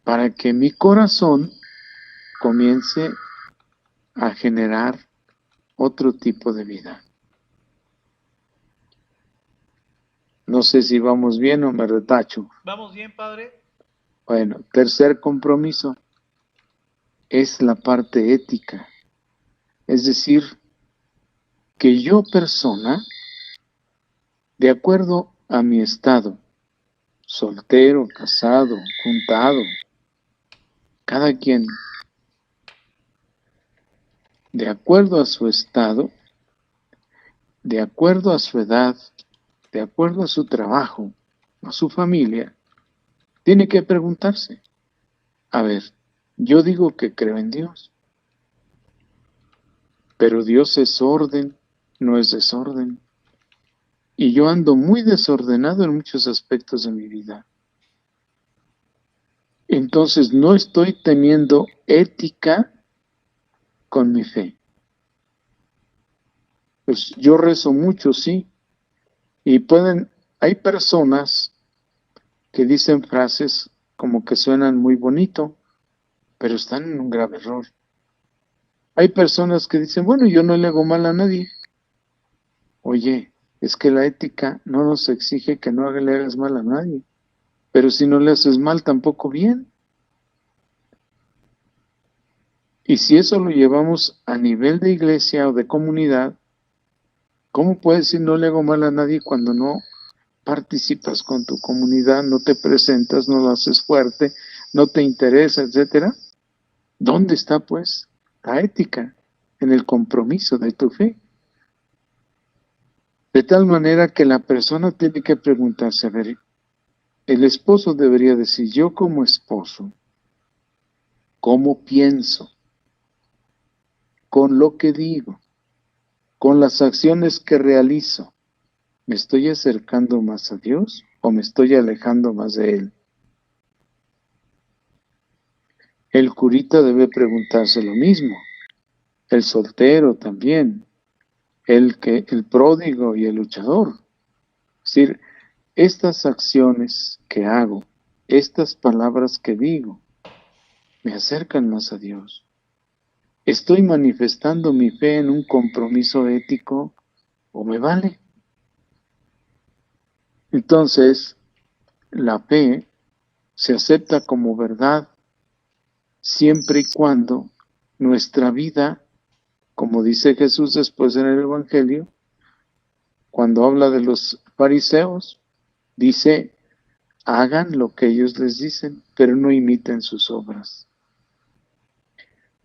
para que mi corazón comience a generar otro tipo de vida. No sé si vamos bien o me retacho. Vamos bien, padre. Bueno, tercer compromiso es la parte ética. Es decir, que yo persona, de acuerdo a mi estado, soltero, casado, juntado, cada quien, de acuerdo a su estado, de acuerdo a su edad, de acuerdo a su trabajo, a su familia, tiene que preguntarse, a ver, yo digo que creo en Dios, pero Dios es orden, no es desorden. Y yo ando muy desordenado en muchos aspectos de mi vida. Entonces no estoy teniendo ética con mi fe. Pues yo rezo mucho, sí. Y hay personas que dicen frases como que suenan muy bonito, pero están en un grave error. Hay personas que dicen, bueno, yo no le hago mal a nadie. Oye, es que la ética no nos exige que no le hagas mal a nadie. Pero si no le haces mal, tampoco bien. Y si eso lo llevamos a nivel de iglesia o de comunidad, ¿cómo puedes decir no le hago mal a nadie cuando no participas con tu comunidad, no te presentas, no lo haces fuerte, no te interesa, etcétera? ¿Dónde está, pues, la ética en el compromiso de tu fe? De tal manera que la persona tiene que preguntarse, a ver, el esposo debería decir, yo como esposo, ¿cómo pienso? Con lo que digo, con las acciones que realizo, ¿me estoy acercando más a Dios o me estoy alejando más de Él? El curita debe preguntarse lo mismo, el soltero también, el pródigo y el luchador. Es decir, estas acciones que hago, estas palabras que digo, me acercan más a Dios. ¿Estoy manifestando mi fe en un compromiso ético o me vale? Entonces, la fe se acepta como verdad siempre y cuando nuestra vida, como dice Jesús después en el Evangelio, cuando habla de los fariseos, dice, hagan lo que ellos les dicen, pero no imiten sus obras.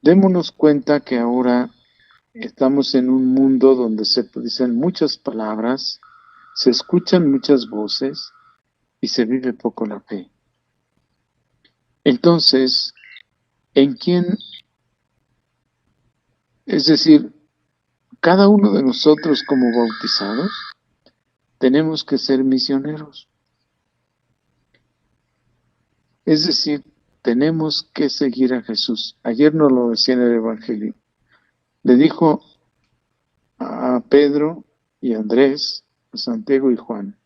Démonos cuenta que ahora estamos en un mundo donde se dicen muchas palabras, se escuchan muchas voces y se vive poco la fe. Entonces, ¿en quién? Es decir, cada uno de nosotros como bautizados tenemos que ser misioneros. Es decir, tenemos que seguir a Jesús. Ayer nos lo decía en el Evangelio. Le dijo a Pedro y a Andrés, a Santiago y Juan,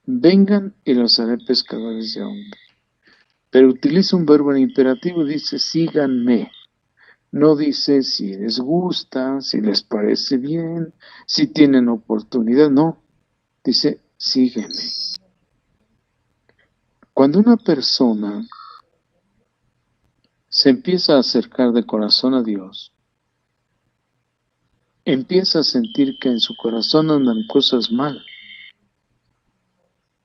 vengan y los haré pescadores de hombres. pero utiliza un verbo en imperativo, dice síganme. No dice si les gusta, si les parece bien, si tienen oportunidad, no. Dice sígueme. Cuando una persona se empieza a acercar de corazón a Dios, empieza a sentir que en su corazón andan cosas mal.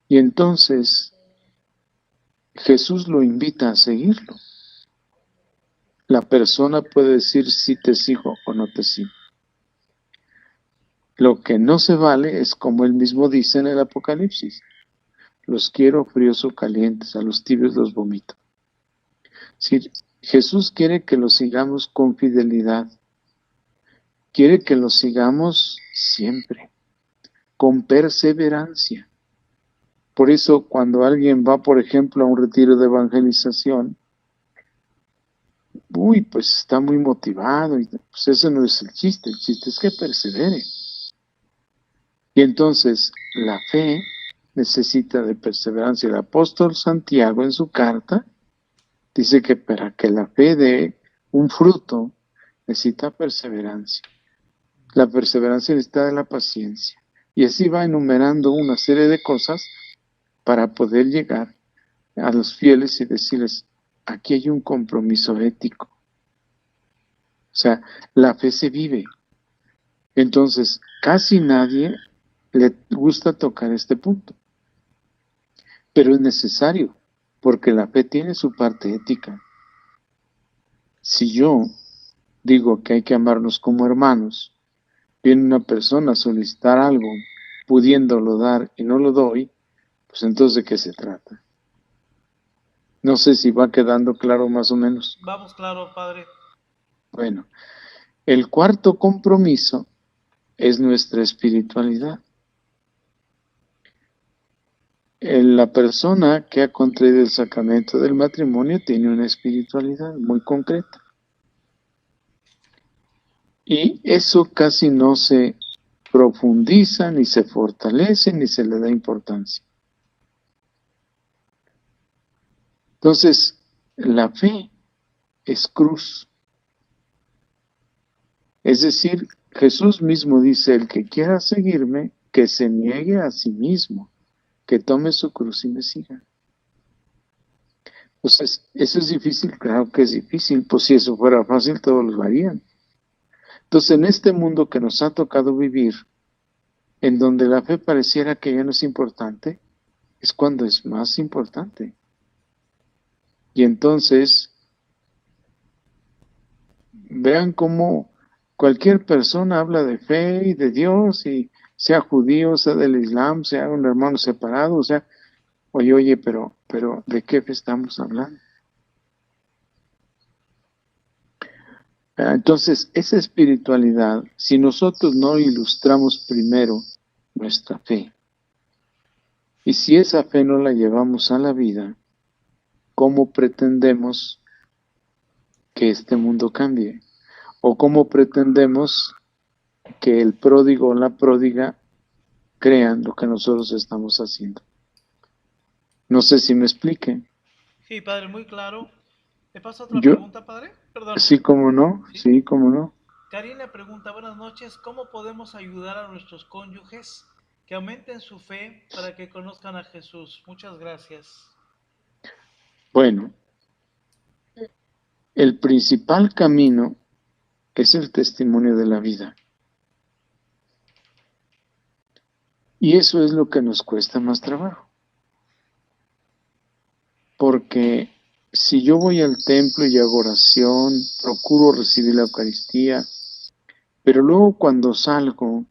Y entonces Jesús lo invita a seguirlo. La persona puede decir si te sigo o no te sigo. Lo que no se vale es como él mismo dice en el Apocalipsis. Los quiero fríos o calientes, a los tibios los vomito. Si Jesús quiere que lo sigamos con fidelidad, quiere que lo sigamos siempre, con perseverancia. Por eso cuando alguien va, por ejemplo, a un retiro de evangelización, pues está muy motivado, y pues ese no es el chiste es que persevere. Y entonces la fe necesita de perseverancia. El apóstol Santiago en su carta dice que para que la fe dé un fruto necesita perseverancia. La perseverancia necesita de la paciencia. Y así va enumerando una serie de cosas para poder llegar a los fieles y decirles, aquí hay un compromiso ético. O sea, la fe se vive. Entonces, casi nadie le gusta tocar este punto. Pero es necesario, porque la fe tiene su parte ética. Si yo digo que hay que amarnos como hermanos, viene una persona a solicitar algo, pudiéndolo dar y no lo doy, pues entonces ¿de qué se trata? No sé si va quedando claro más o menos. Vamos, claro, padre. Bueno, el cuarto compromiso es nuestra espiritualidad. La persona que ha contraído el sacramento del matrimonio tiene una espiritualidad muy concreta. Y eso casi no se profundiza, ni se fortalece, ni se le da importancia. Entonces, la fe es cruz. Es decir, Jesús mismo dice, el que quiera seguirme, que se niegue a sí mismo, que tome su cruz y me siga. Entonces, ¿eso es difícil? Claro que es difícil, pues si eso fuera fácil, todos lo harían. Entonces, en este mundo que nos ha tocado vivir, en donde la fe pareciera que ya no es importante, es cuando es más importante. Y entonces, vean cómo cualquier persona habla de fe y de Dios, y sea judío, sea del Islam, sea un hermano separado, o sea, oye, pero ¿de qué fe estamos hablando? Entonces, esa espiritualidad, si nosotros no ilustramos primero nuestra fe, y si esa fe no la llevamos a la vida, ¿cómo pretendemos que este mundo cambie? ¿O cómo pretendemos que el pródigo o la pródiga crean lo que nosotros estamos haciendo? No sé si me explique. Sí, padre, muy claro. ¿Le paso otra pregunta, padre? Perdón. Sí, cómo no, sí, cómo no. Karina pregunta, buenas noches, ¿cómo podemos ayudar a nuestros cónyuges que aumenten su fe para que conozcan a Jesús? Muchas gracias. Bueno, el principal camino es el testimonio de la vida. Y eso es lo que nos cuesta más trabajo. Porque si yo voy al templo y hago oración, procuro recibir la Eucaristía, pero luego cuando salgo,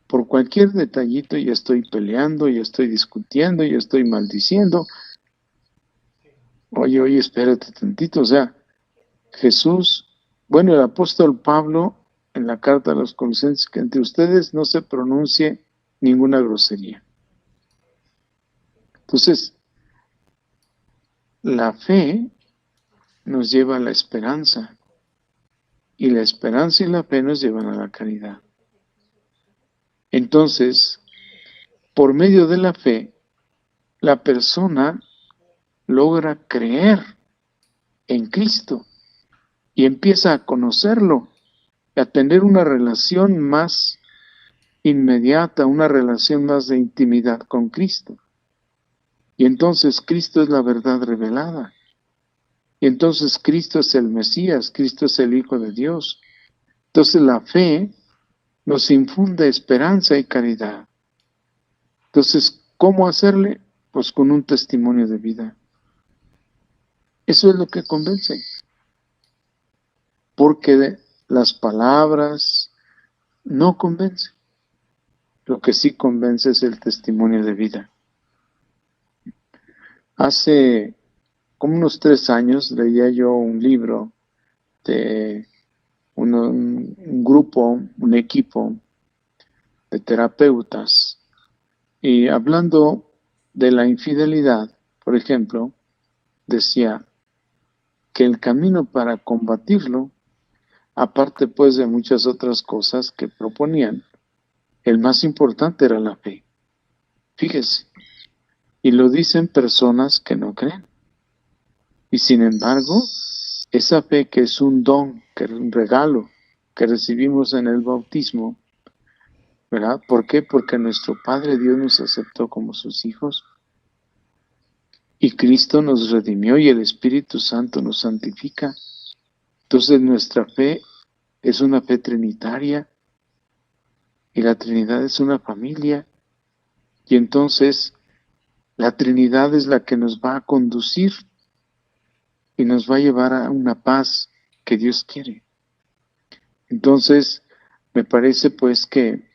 por cualquier detallito ya estoy peleando, ya estoy discutiendo, ya estoy maldiciendo. Oye, espérate tantito, o sea, Jesús, bueno, el apóstol Pablo, en la carta a los Colosenses, que entre ustedes no se pronuncie ninguna grosería. Entonces, la fe nos lleva a la esperanza, y la esperanza y la fe nos llevan a la caridad. Entonces, por medio de la fe, la persona logra creer en Cristo y empieza a conocerlo, a tener una relación más inmediata, una relación más de intimidad con Cristo. Y entonces Cristo es la verdad revelada. Y entonces Cristo es el Mesías, Cristo es el Hijo de Dios. Entonces la fe nos infunde esperanza y caridad. Entonces, ¿cómo hacerle? Pues con un testimonio de vida. Eso es lo que convence. Porque las palabras no convencen. Lo que sí convence es el testimonio de vida. Hace como unos 3 años leía yo un libro de un grupo, un equipo de terapeutas, y hablando de la infidelidad, por ejemplo, decía que el camino para combatirlo, aparte pues de muchas otras cosas que proponían, el más importante era la fe. Fíjese, y lo dicen personas que no creen. Y sin embargo, esa fe que es un don, que es un regalo que recibimos en el bautismo, ¿verdad? ¿Por qué? Porque nuestro Padre Dios nos aceptó como sus hijos y Cristo nos redimió y el Espíritu Santo nos santifica. Entonces nuestra fe es una fe trinitaria y la Trinidad es una familia y entonces la Trinidad es la que nos va a conducir y nos va a llevar a una paz que Dios quiere. Entonces me parece pues que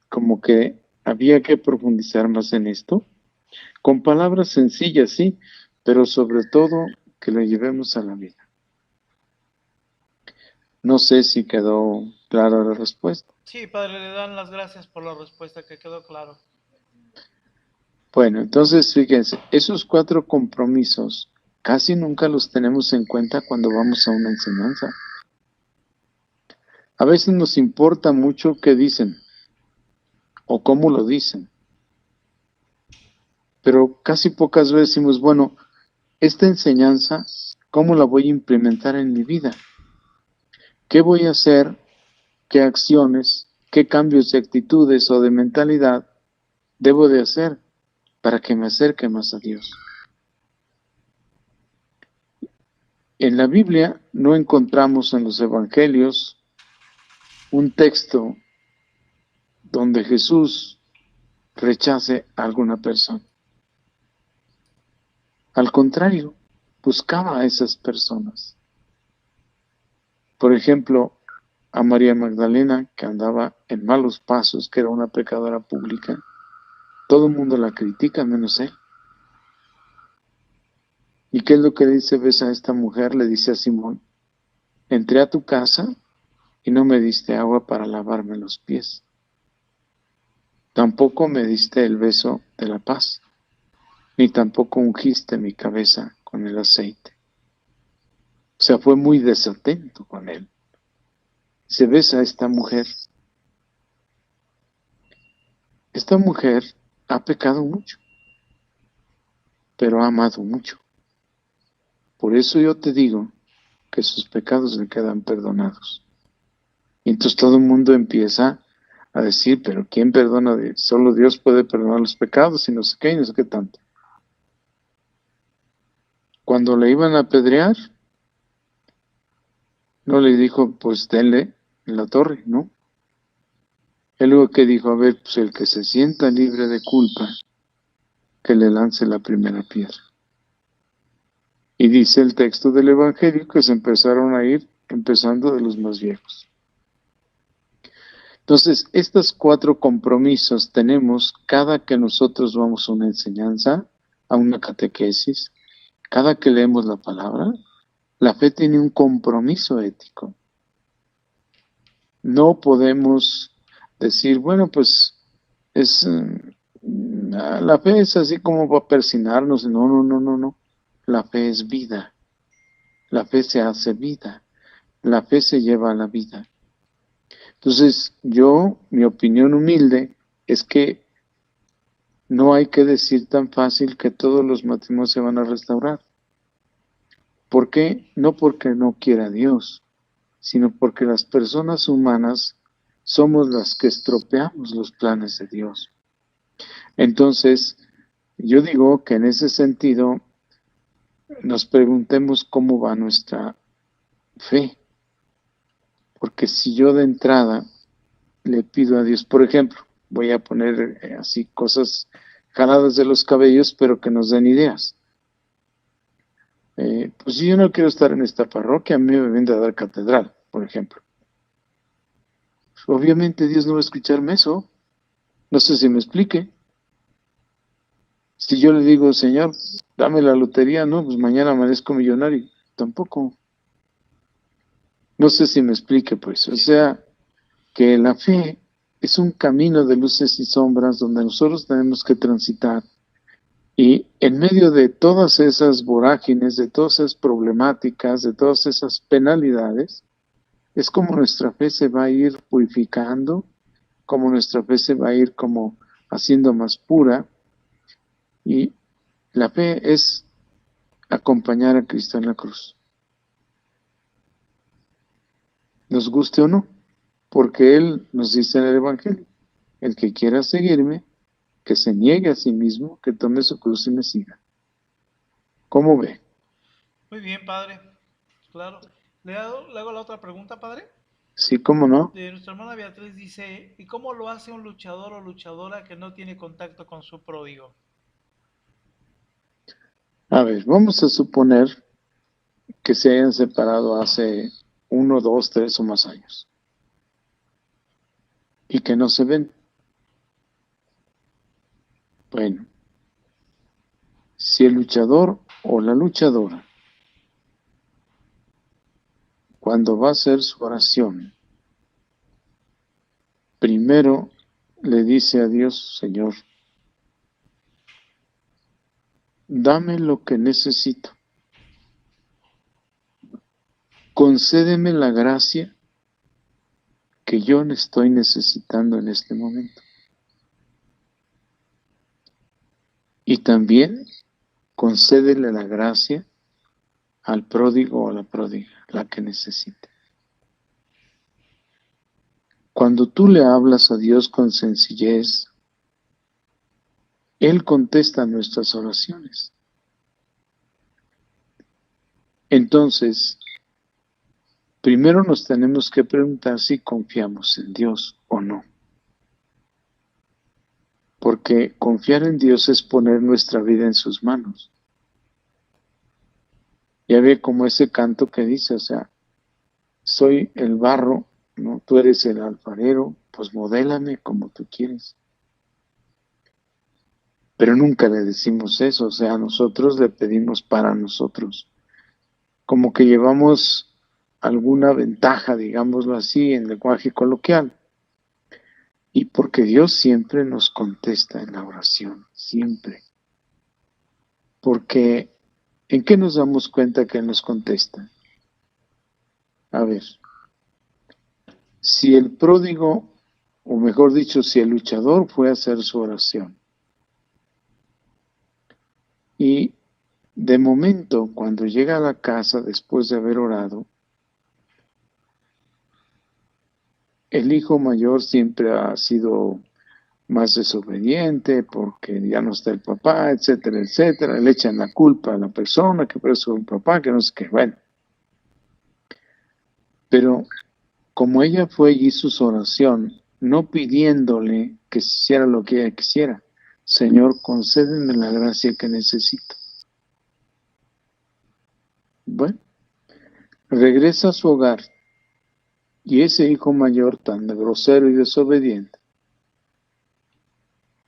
como que había que profundizar más en esto, con palabras sencillas, sí, pero sobre todo que lo llevemos a la vida. No sé si quedó clara la respuesta. Sí, padre, le dan las gracias por la respuesta, que quedó claro. Bueno, entonces fíjense, esos 4 compromisos casi nunca los tenemos en cuenta cuando vamos a una enseñanza. A veces nos importa mucho qué dicen o cómo lo dicen, pero casi pocas veces decimos, bueno, esta enseñanza, ¿cómo la voy a implementar en mi vida? ¿Qué voy a hacer? ¿Qué acciones? ¿Qué cambios de actitudes o de mentalidad debo de hacer para que me acerque más a Dios? En la Biblia no encontramos en los evangelios un texto donde Jesús rechace a alguna persona. Al contrario, buscaba a esas personas. Por ejemplo, a María Magdalena, que andaba en malos pasos, que era una pecadora pública. Todo el mundo la critica, menos él. ¿Y qué es lo que dice? Ves a esta mujer, le dice a Simón, entré a tu casa y no me diste agua para lavarme los pies. Tampoco me diste el beso de la paz, ni tampoco ungiste mi cabeza con el aceite. O sea, fue muy desatento con él. Se besa a esta mujer. Esta mujer ha pecado mucho, pero ha amado mucho. Por eso yo te digo que sus pecados le quedan perdonados. Y entonces todo el mundo empieza a decir, pero ¿quién perdona? Solo Dios puede perdonar los pecados y no sé qué y no sé qué tanto. Cuando le iban a apedrear, no le dijo, pues denle en la torre, ¿no? Él luego que dijo, a ver, pues el que se sienta libre de culpa, que le lance la primera piedra. Y dice el texto del Evangelio que se empezaron a ir, empezando de los más viejos. Entonces, estos 4 compromisos tenemos cada que nosotros vamos a una enseñanza, a una catequesis, cada que leemos la palabra. La fe tiene un compromiso ético. No podemos decir, bueno, pues la fe es así como para persinarnos. No, no, no, no, no. La fe es vida. La fe se hace vida. La fe se lleva a la vida. Entonces, mi opinión humilde es que no hay que decir tan fácil que todos los matrimonios se van a restaurar. ¿Por qué? No porque no quiera Dios, sino porque las personas humanas somos las que estropeamos los planes de Dios. Entonces, yo digo que en ese sentido nos preguntemos cómo va nuestra fe. Porque si yo de entrada le pido a Dios, por ejemplo, voy a poner así cosas jaladas de los cabellos, pero que nos den ideas. Pues si yo no quiero estar en esta parroquia, a mí me viene a dar catedral, por ejemplo. Obviamente Dios no va a escucharme eso. No sé si me explique. Si yo le digo, Señor, dame la lotería, no, pues mañana amanezco millonario. Tampoco. No sé si me explique, pues. O sea, que la fe es un camino de luces y sombras donde nosotros tenemos que transitar. Y en medio de todas esas vorágines, de todas esas problemáticas, de todas esas penalidades, es como nuestra fe se va a ir purificando, como nuestra fe se va a ir como haciendo más pura. Y la fe es acompañar a Cristo en la cruz. Nos guste o no, porque Él nos dice en el Evangelio, el que quiera seguirme, que se niegue a sí mismo, que tome su cruz y me siga. ¿Cómo ve? Muy bien, padre. Claro. Le hago la otra pregunta, padre. Sí, cómo no. De nuestra hermana Beatriz dice, ¿y cómo lo hace un luchador o luchadora que no tiene contacto con su pródigo? A ver, vamos a suponer que se hayan separado hace 1, 2, 3 o más años y que no se ven. Bueno, si el luchador o la luchadora, cuando va a hacer su oración, primero le dice a Dios, Señor, dame lo que necesito. Concédeme la gracia que yo estoy necesitando en este momento. Y también concédele la gracia al pródigo o a la pródiga, la que necesite. Cuando tú le hablas a Dios con sencillez, Él contesta nuestras oraciones. Entonces, primero nos tenemos que preguntar si confiamos en Dios o no. Porque confiar en Dios es poner nuestra vida en sus manos. Ya ve como ese canto que dice, o sea, soy el barro, ¿no? Tú eres el alfarero, pues modélame como tú quieres. Pero nunca le decimos eso, o sea, nosotros le pedimos para nosotros. Como que llevamos alguna ventaja, digámoslo así, en lenguaje coloquial. Y porque Dios siempre nos contesta en la oración, siempre. Porque, ¿en qué nos damos cuenta que Él nos contesta? A ver, si el pródigo, o mejor dicho, si el luchador fue a hacer su oración, y de momento, cuando llega a la casa después de haber orado, el hijo mayor siempre ha sido más desobediente porque ya no está el papá, etcétera, etcétera. Le echan la culpa a la persona que fue su papá, que no sé qué. Bueno, pero como ella fue y hizo su oración, no pidiéndole que se hiciera lo que ella quisiera, Señor, concédeme la gracia que necesito. Bueno, regresa a su hogar y ese hijo mayor tan grosero y desobediente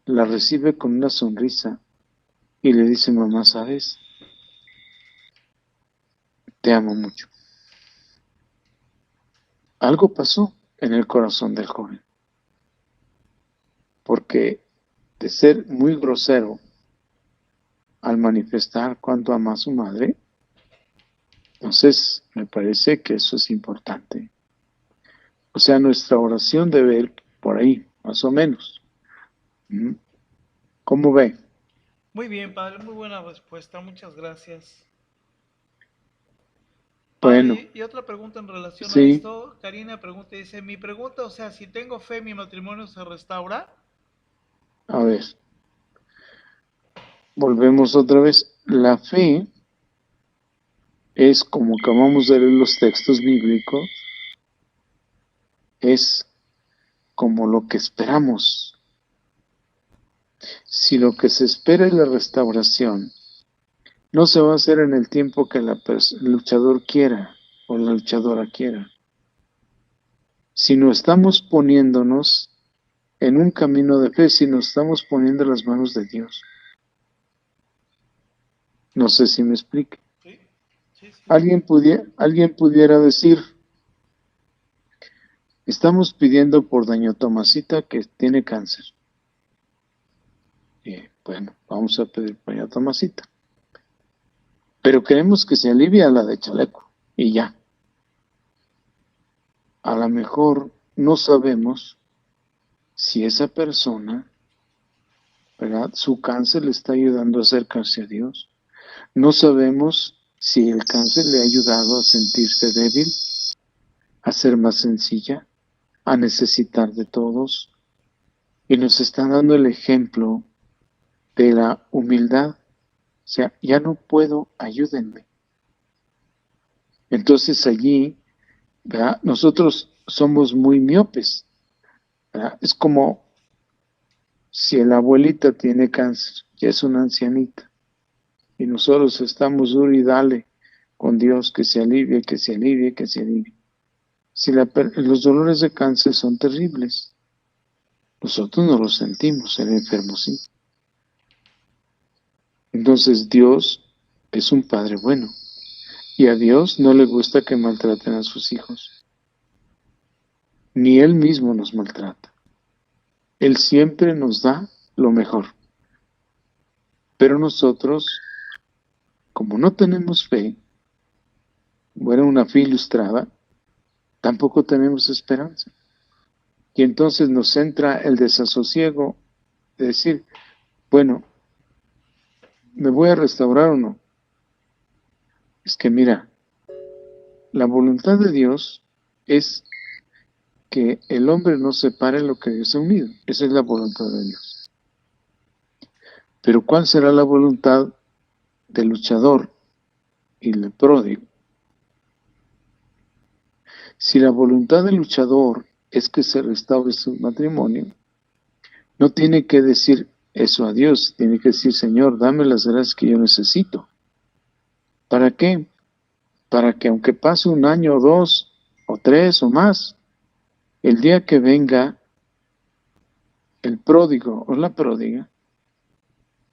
la recibe con una sonrisa y le dice, mamá, ¿sabes? Te amo mucho. Algo pasó en el corazón del joven, porque de ser muy grosero al manifestar cuánto ama a su madre, entonces me parece que eso es importante. O sea, nuestra oración debe ir por ahí, más o menos. ¿Cómo ve? Muy bien, padre, muy buena respuesta, muchas gracias. Bueno, Padre, y otra pregunta en relación a sí, esto. Karina pregunta, dice, mi pregunta, o sea, si tengo fe, ¿mi matrimonio se restaura? a ver, volvemos otra vez. La fe es, como acabamos de leer los textos bíblicos, es como lo que esperamos. Si lo que se espera es la restauración, no se va a hacer en el tiempo que el luchador quiera o la luchadora quiera, sino estamos poniéndonos en un camino de fe, si nos estamos poniendo en las manos de Dios. No sé si me explique. Sí, sí, sí. Alguien pudiera decir, estamos pidiendo por doña Tomasita que tiene cáncer. Bueno, vamos a pedir por doña Tomasita. Pero queremos que se alivie a la de chaleco. Y ya. A lo mejor no sabemos si esa persona, ¿verdad? Su cáncer le está ayudando a acercarse a Dios. No sabemos si el cáncer le ha ayudado a sentirse débil, a ser más sencilla, a necesitar de todos. Y nos está dando el ejemplo de la humildad. O sea, ya no puedo, ayúdenme. Entonces allí, ¿verdad? Nosotros somos muy miopes, ¿verdad? Es como si la abuelita tiene cáncer, ya es una ancianita, y nosotros estamos duro y dale con Dios que se alivie, que se alivie, que se alivie. Si los dolores de cáncer son terribles, nosotros no los sentimos, el enfermo sí. Entonces Dios es un Padre bueno, y a Dios no le gusta que maltraten a sus hijos, ni Él mismo nos maltrata. Él siempre nos da lo mejor. Pero nosotros, como no tenemos fe, bueno, una fe ilustrada, tampoco tenemos esperanza. Y entonces nos entra el desasosiego de decir, bueno, ¿me voy a restaurar o no? Es que mira, la voluntad de Dios es que el hombre no separe lo que Dios ha unido. Esa es la voluntad de Dios. Pero ¿cuál será la voluntad del luchador y del pródigo? Si la voluntad del luchador es que se restaure su matrimonio, no tiene que decir eso a Dios, tiene que decir, Señor, dame las gracias que yo necesito. ¿Para qué? Para que aunque pase un año o dos o tres o más, el día que venga el pródigo o la pródiga,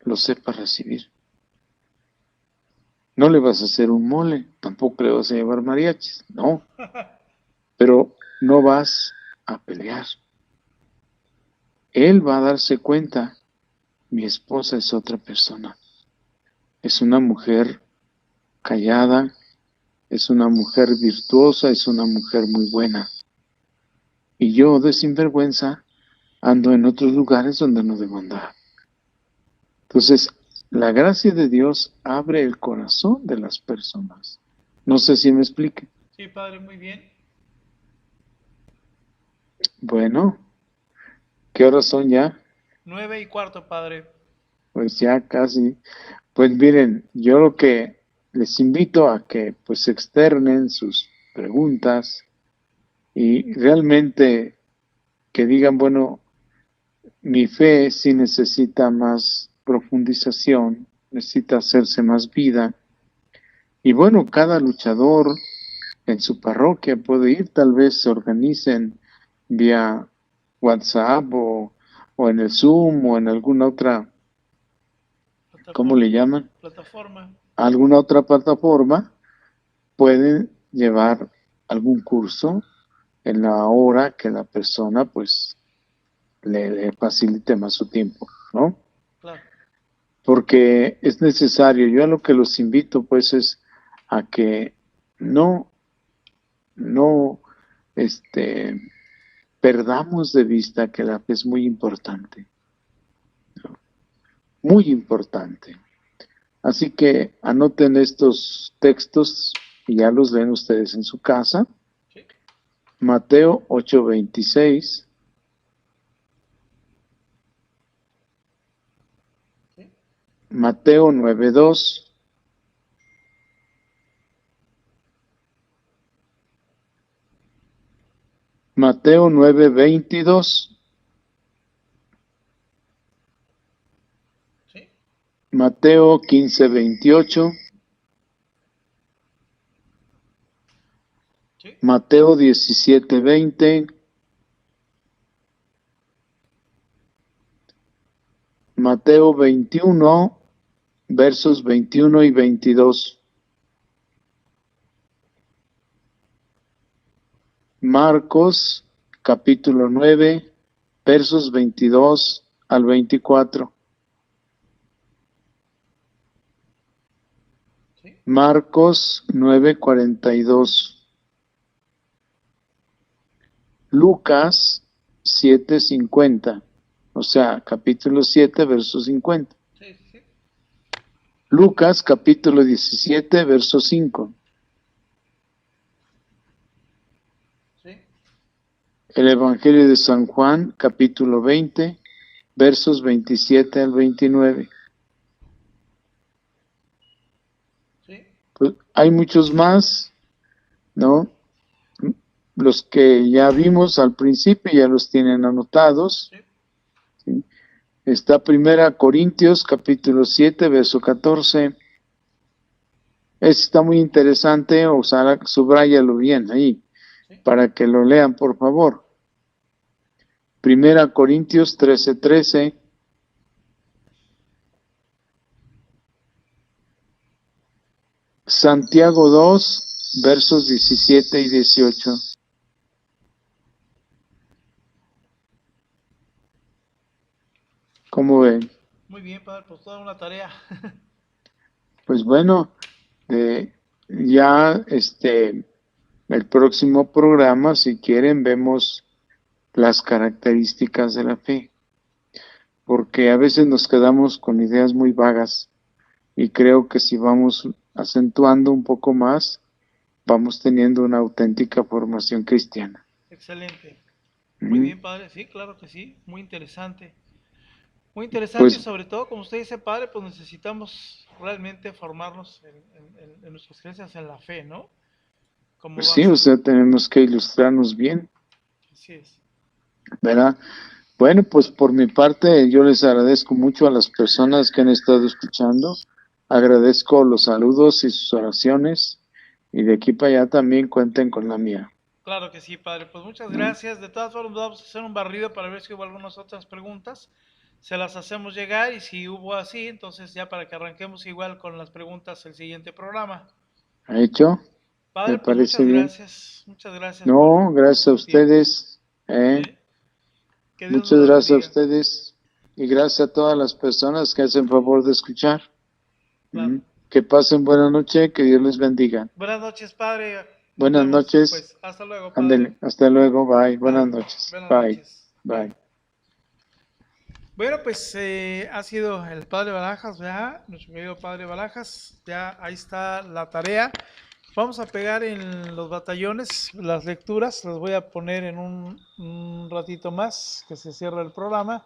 lo sepa recibir. No le vas a hacer un mole, tampoco le vas a llevar mariachis, no. Pero no vas a pelear. Él va a darse cuenta, mi esposa es otra persona. Es una mujer callada, es una mujer virtuosa, es una mujer muy buena. Y yo, de sinvergüenza, ando en otros lugares donde no debo andar. Entonces, la gracia de Dios abre el corazón de las personas. No sé si me explique. Sí, padre, muy bien. Bueno, ¿qué horas son ya? 9:15, padre. Pues ya casi. Pues miren, yo lo que les invito a que pues externen sus preguntas y realmente que digan, bueno, mi fe sí necesita más profundización, necesita hacerse más vida. Y bueno, cada luchador en su parroquia puede ir, tal vez se organicen vía WhatsApp o en el Zoom o en alguna otra, ¿cómo le llaman? Plataforma. Alguna otra plataforma, pueden llevar algún curso en la hora que la persona pues le facilite más su tiempo, ¿no? Claro. Porque es necesario. Yo a lo que los invito pues es a que no perdamos de vista que la fe es muy importante, ¿no? muy importante. Así que anoten estos textos y ya los leen ustedes en su casa. Sí. Mateo 8:26. Sí. Mateo 9:2. Mateo 9:22. Sí. Mateo 15:28. Sí. Mateo 17:20. Mateo 21, versos 21 y 22. Marcos, capítulo 9, versos 22 al 24. Sí. Marcos 9:42. Lucas 7:50. O sea, capítulo 7, verso 50. Sí. Sí. Lucas, capítulo 17, verso 5. Sí. El Evangelio de San Juan, capítulo 20, versos 27 al 29. Sí. Pues hay muchos más, ¿no? Los que ya vimos al principio ya los tienen anotados. Sí. ¿Sí? Está Primera Corintios, capítulo 7, verso 14. Está muy interesante, o sea, subráyalo bien ahí, Sí. para que lo lean, por favor. Primera Corintios 13:13. Santiago 2, versos 17 y 18. ¿Cómo ven? Muy bien, padre, pues toda una tarea. Pues bueno, ya el próximo programa, si quieren, vemos las características de la fe, porque a veces nos quedamos con ideas muy vagas y creo que si vamos acentuando un poco más, vamos teniendo una auténtica formación cristiana. Excelente. Muy ¿Mm? bien, padre. Sí, claro que sí. Muy interesante. Muy interesante y Pues sobre todo, como usted dice, padre, pues necesitamos realmente formarnos en nuestras creencias en la fe, ¿no? Como sí, o base. sea, tenemos que ilustrarnos bien, Así es. ¿verdad? Bueno, pues por mi parte yo les agradezco mucho a las personas que han estado escuchando, agradezco los saludos y sus oraciones y de aquí para allá también cuenten con la mía, Claro que sí, padre. Pues muchas ¿no? gracias. De todas formas, vamos a hacer un barrido para ver si hubo algunas otras preguntas. Se las hacemos llegar y si hubo así, entonces ya para que arranquemos igual con las preguntas el siguiente programa. ¿Ha hecho? Me Padre, pues parece bien. muchas gracias No, gracias a por su tiempo. ustedes, ¿eh? ¿Eh? Que Dios nos Muchas los gracias a bendiga. ustedes y gracias a todas las personas que hacen favor de escuchar. Claro. ¿Mm? Que pasen buena noche, que Dios les bendiga. Buenas noches, padre. Nos Buenas vemos noches, después. Hasta luego, padre. ándele, hasta luego, bye, buenas Bye. noches, Buenas bye, noches. Bye. bye. Bueno, pues ha sido el padre Barajas, ¿verdad? Nuestro querido padre Barajas. Ya ahí está la tarea. Vamos a pegar en los batallones las lecturas. Las voy a poner en un ratito más que se cierra el programa.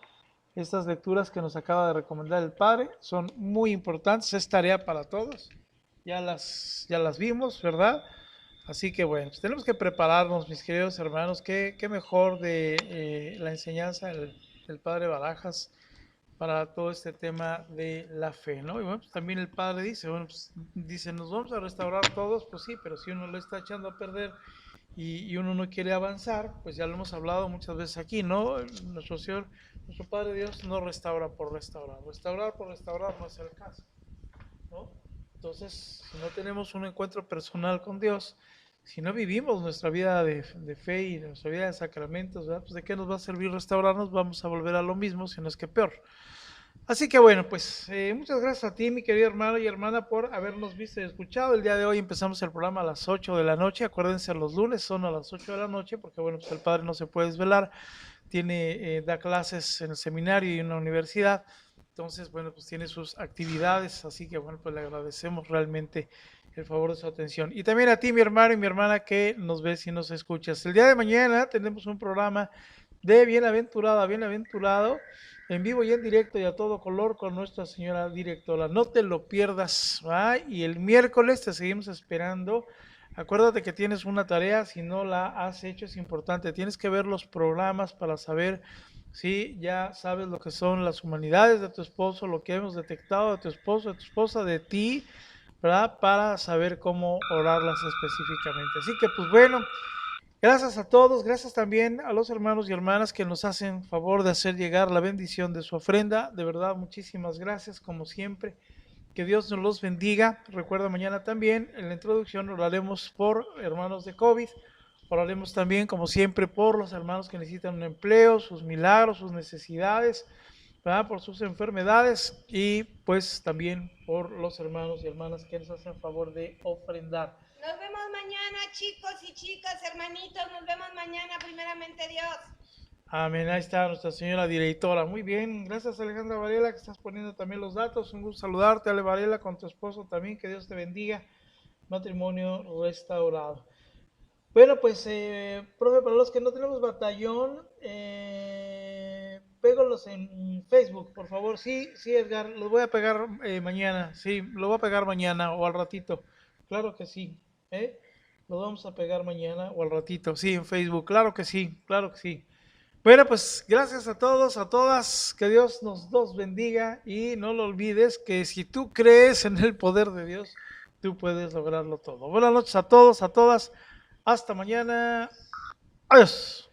Estas lecturas que nos acaba de recomendar el padre son muy importantes. Es tarea para todos. Ya las vimos, ¿verdad? Así que bueno, pues tenemos que prepararnos, mis queridos hermanos. Qué mejor de la enseñanza del padre Barajas para todo este tema de la fe, ¿no? Y bueno, pues también el padre dice, bueno, pues dice, nos vamos a restaurar todos, pues sí, pero si uno lo está echando a perder y uno no quiere avanzar, pues ya lo hemos hablado muchas veces aquí, ¿no? Nuestro Señor, nuestro Padre Dios no restaura por restaurar no es el caso, ¿no? Entonces, si no tenemos un encuentro personal con Dios, si no vivimos nuestra vida de fe y nuestra vida de sacramentos, ¿verdad? Pues de qué nos va a servir restaurarnos, vamos a volver a lo mismo, si no es que peor. Así que bueno, pues muchas gracias a ti, mi querido hermano y hermana, por habernos visto y escuchado. El día de hoy empezamos el programa a las 8 de la noche. Acuérdense, los lunes son a las 8 de la noche, porque bueno, pues el padre no se puede desvelar, da clases en el seminario y en la universidad. entonces, bueno, pues tiene sus actividades, así que bueno, pues le agradecemos realmente el favor de su atención. Y también a ti, mi hermano y mi hermana, que nos ves y nos escuchas. El día de mañana tenemos un programa de Bienaventurada, Bienaventurado, en vivo y en directo y a todo color con Nuestra Señora Directora. No te lo pierdas, ¿va? Y el miércoles te seguimos esperando. Acuérdate que tienes una tarea, si no la has hecho es importante. Tienes que ver los programas para saber si ya sabes lo que son las humanidades de tu esposo, lo que hemos detectado de tu esposo, de tu esposa, de ti, ¿verdad? Para saber cómo orarlas específicamente. Así que pues bueno, gracias a todos, gracias también a los hermanos y hermanas que nos hacen favor de hacer llegar la bendición de su ofrenda. De verdad, muchísimas gracias, como siempre. Que Dios nos los bendiga. Recuerda, mañana también en la introducción oraremos por hermanos de COVID. Oraremos también, como siempre, por los hermanos que necesitan un empleo, sus milagros, sus necesidades, ¿verdad? Por sus enfermedades y pues también por los hermanos y hermanas que nos hacen favor de ofrendar. Nos vemos mañana, chicos y chicas, hermanitos. Nos vemos mañana, primeramente Dios. Amén, ahí está Nuestra Señora Directora. Muy bien, gracias Alejandra Varela, que estás poniendo también los datos. Un gusto saludarte, Ale Varela, con tu esposo también. Que Dios te bendiga. Matrimonio restaurado. Bueno, pues, profe, para los que no tenemos batallón, pégalos en Facebook, por favor. Sí, sí, Edgar, los voy a pegar mañana. Sí, lo voy a pegar mañana o al ratito. Claro que sí, ¿eh? Lo vamos a pegar mañana o al ratito. Sí, en Facebook, claro que sí, claro que sí. Bueno, pues gracias a todos, a todas, que Dios nos bendiga y no lo olvides que si tú crees en el poder de Dios, tú puedes lograrlo todo. Buenas noches a todos, a todas, hasta mañana, adiós.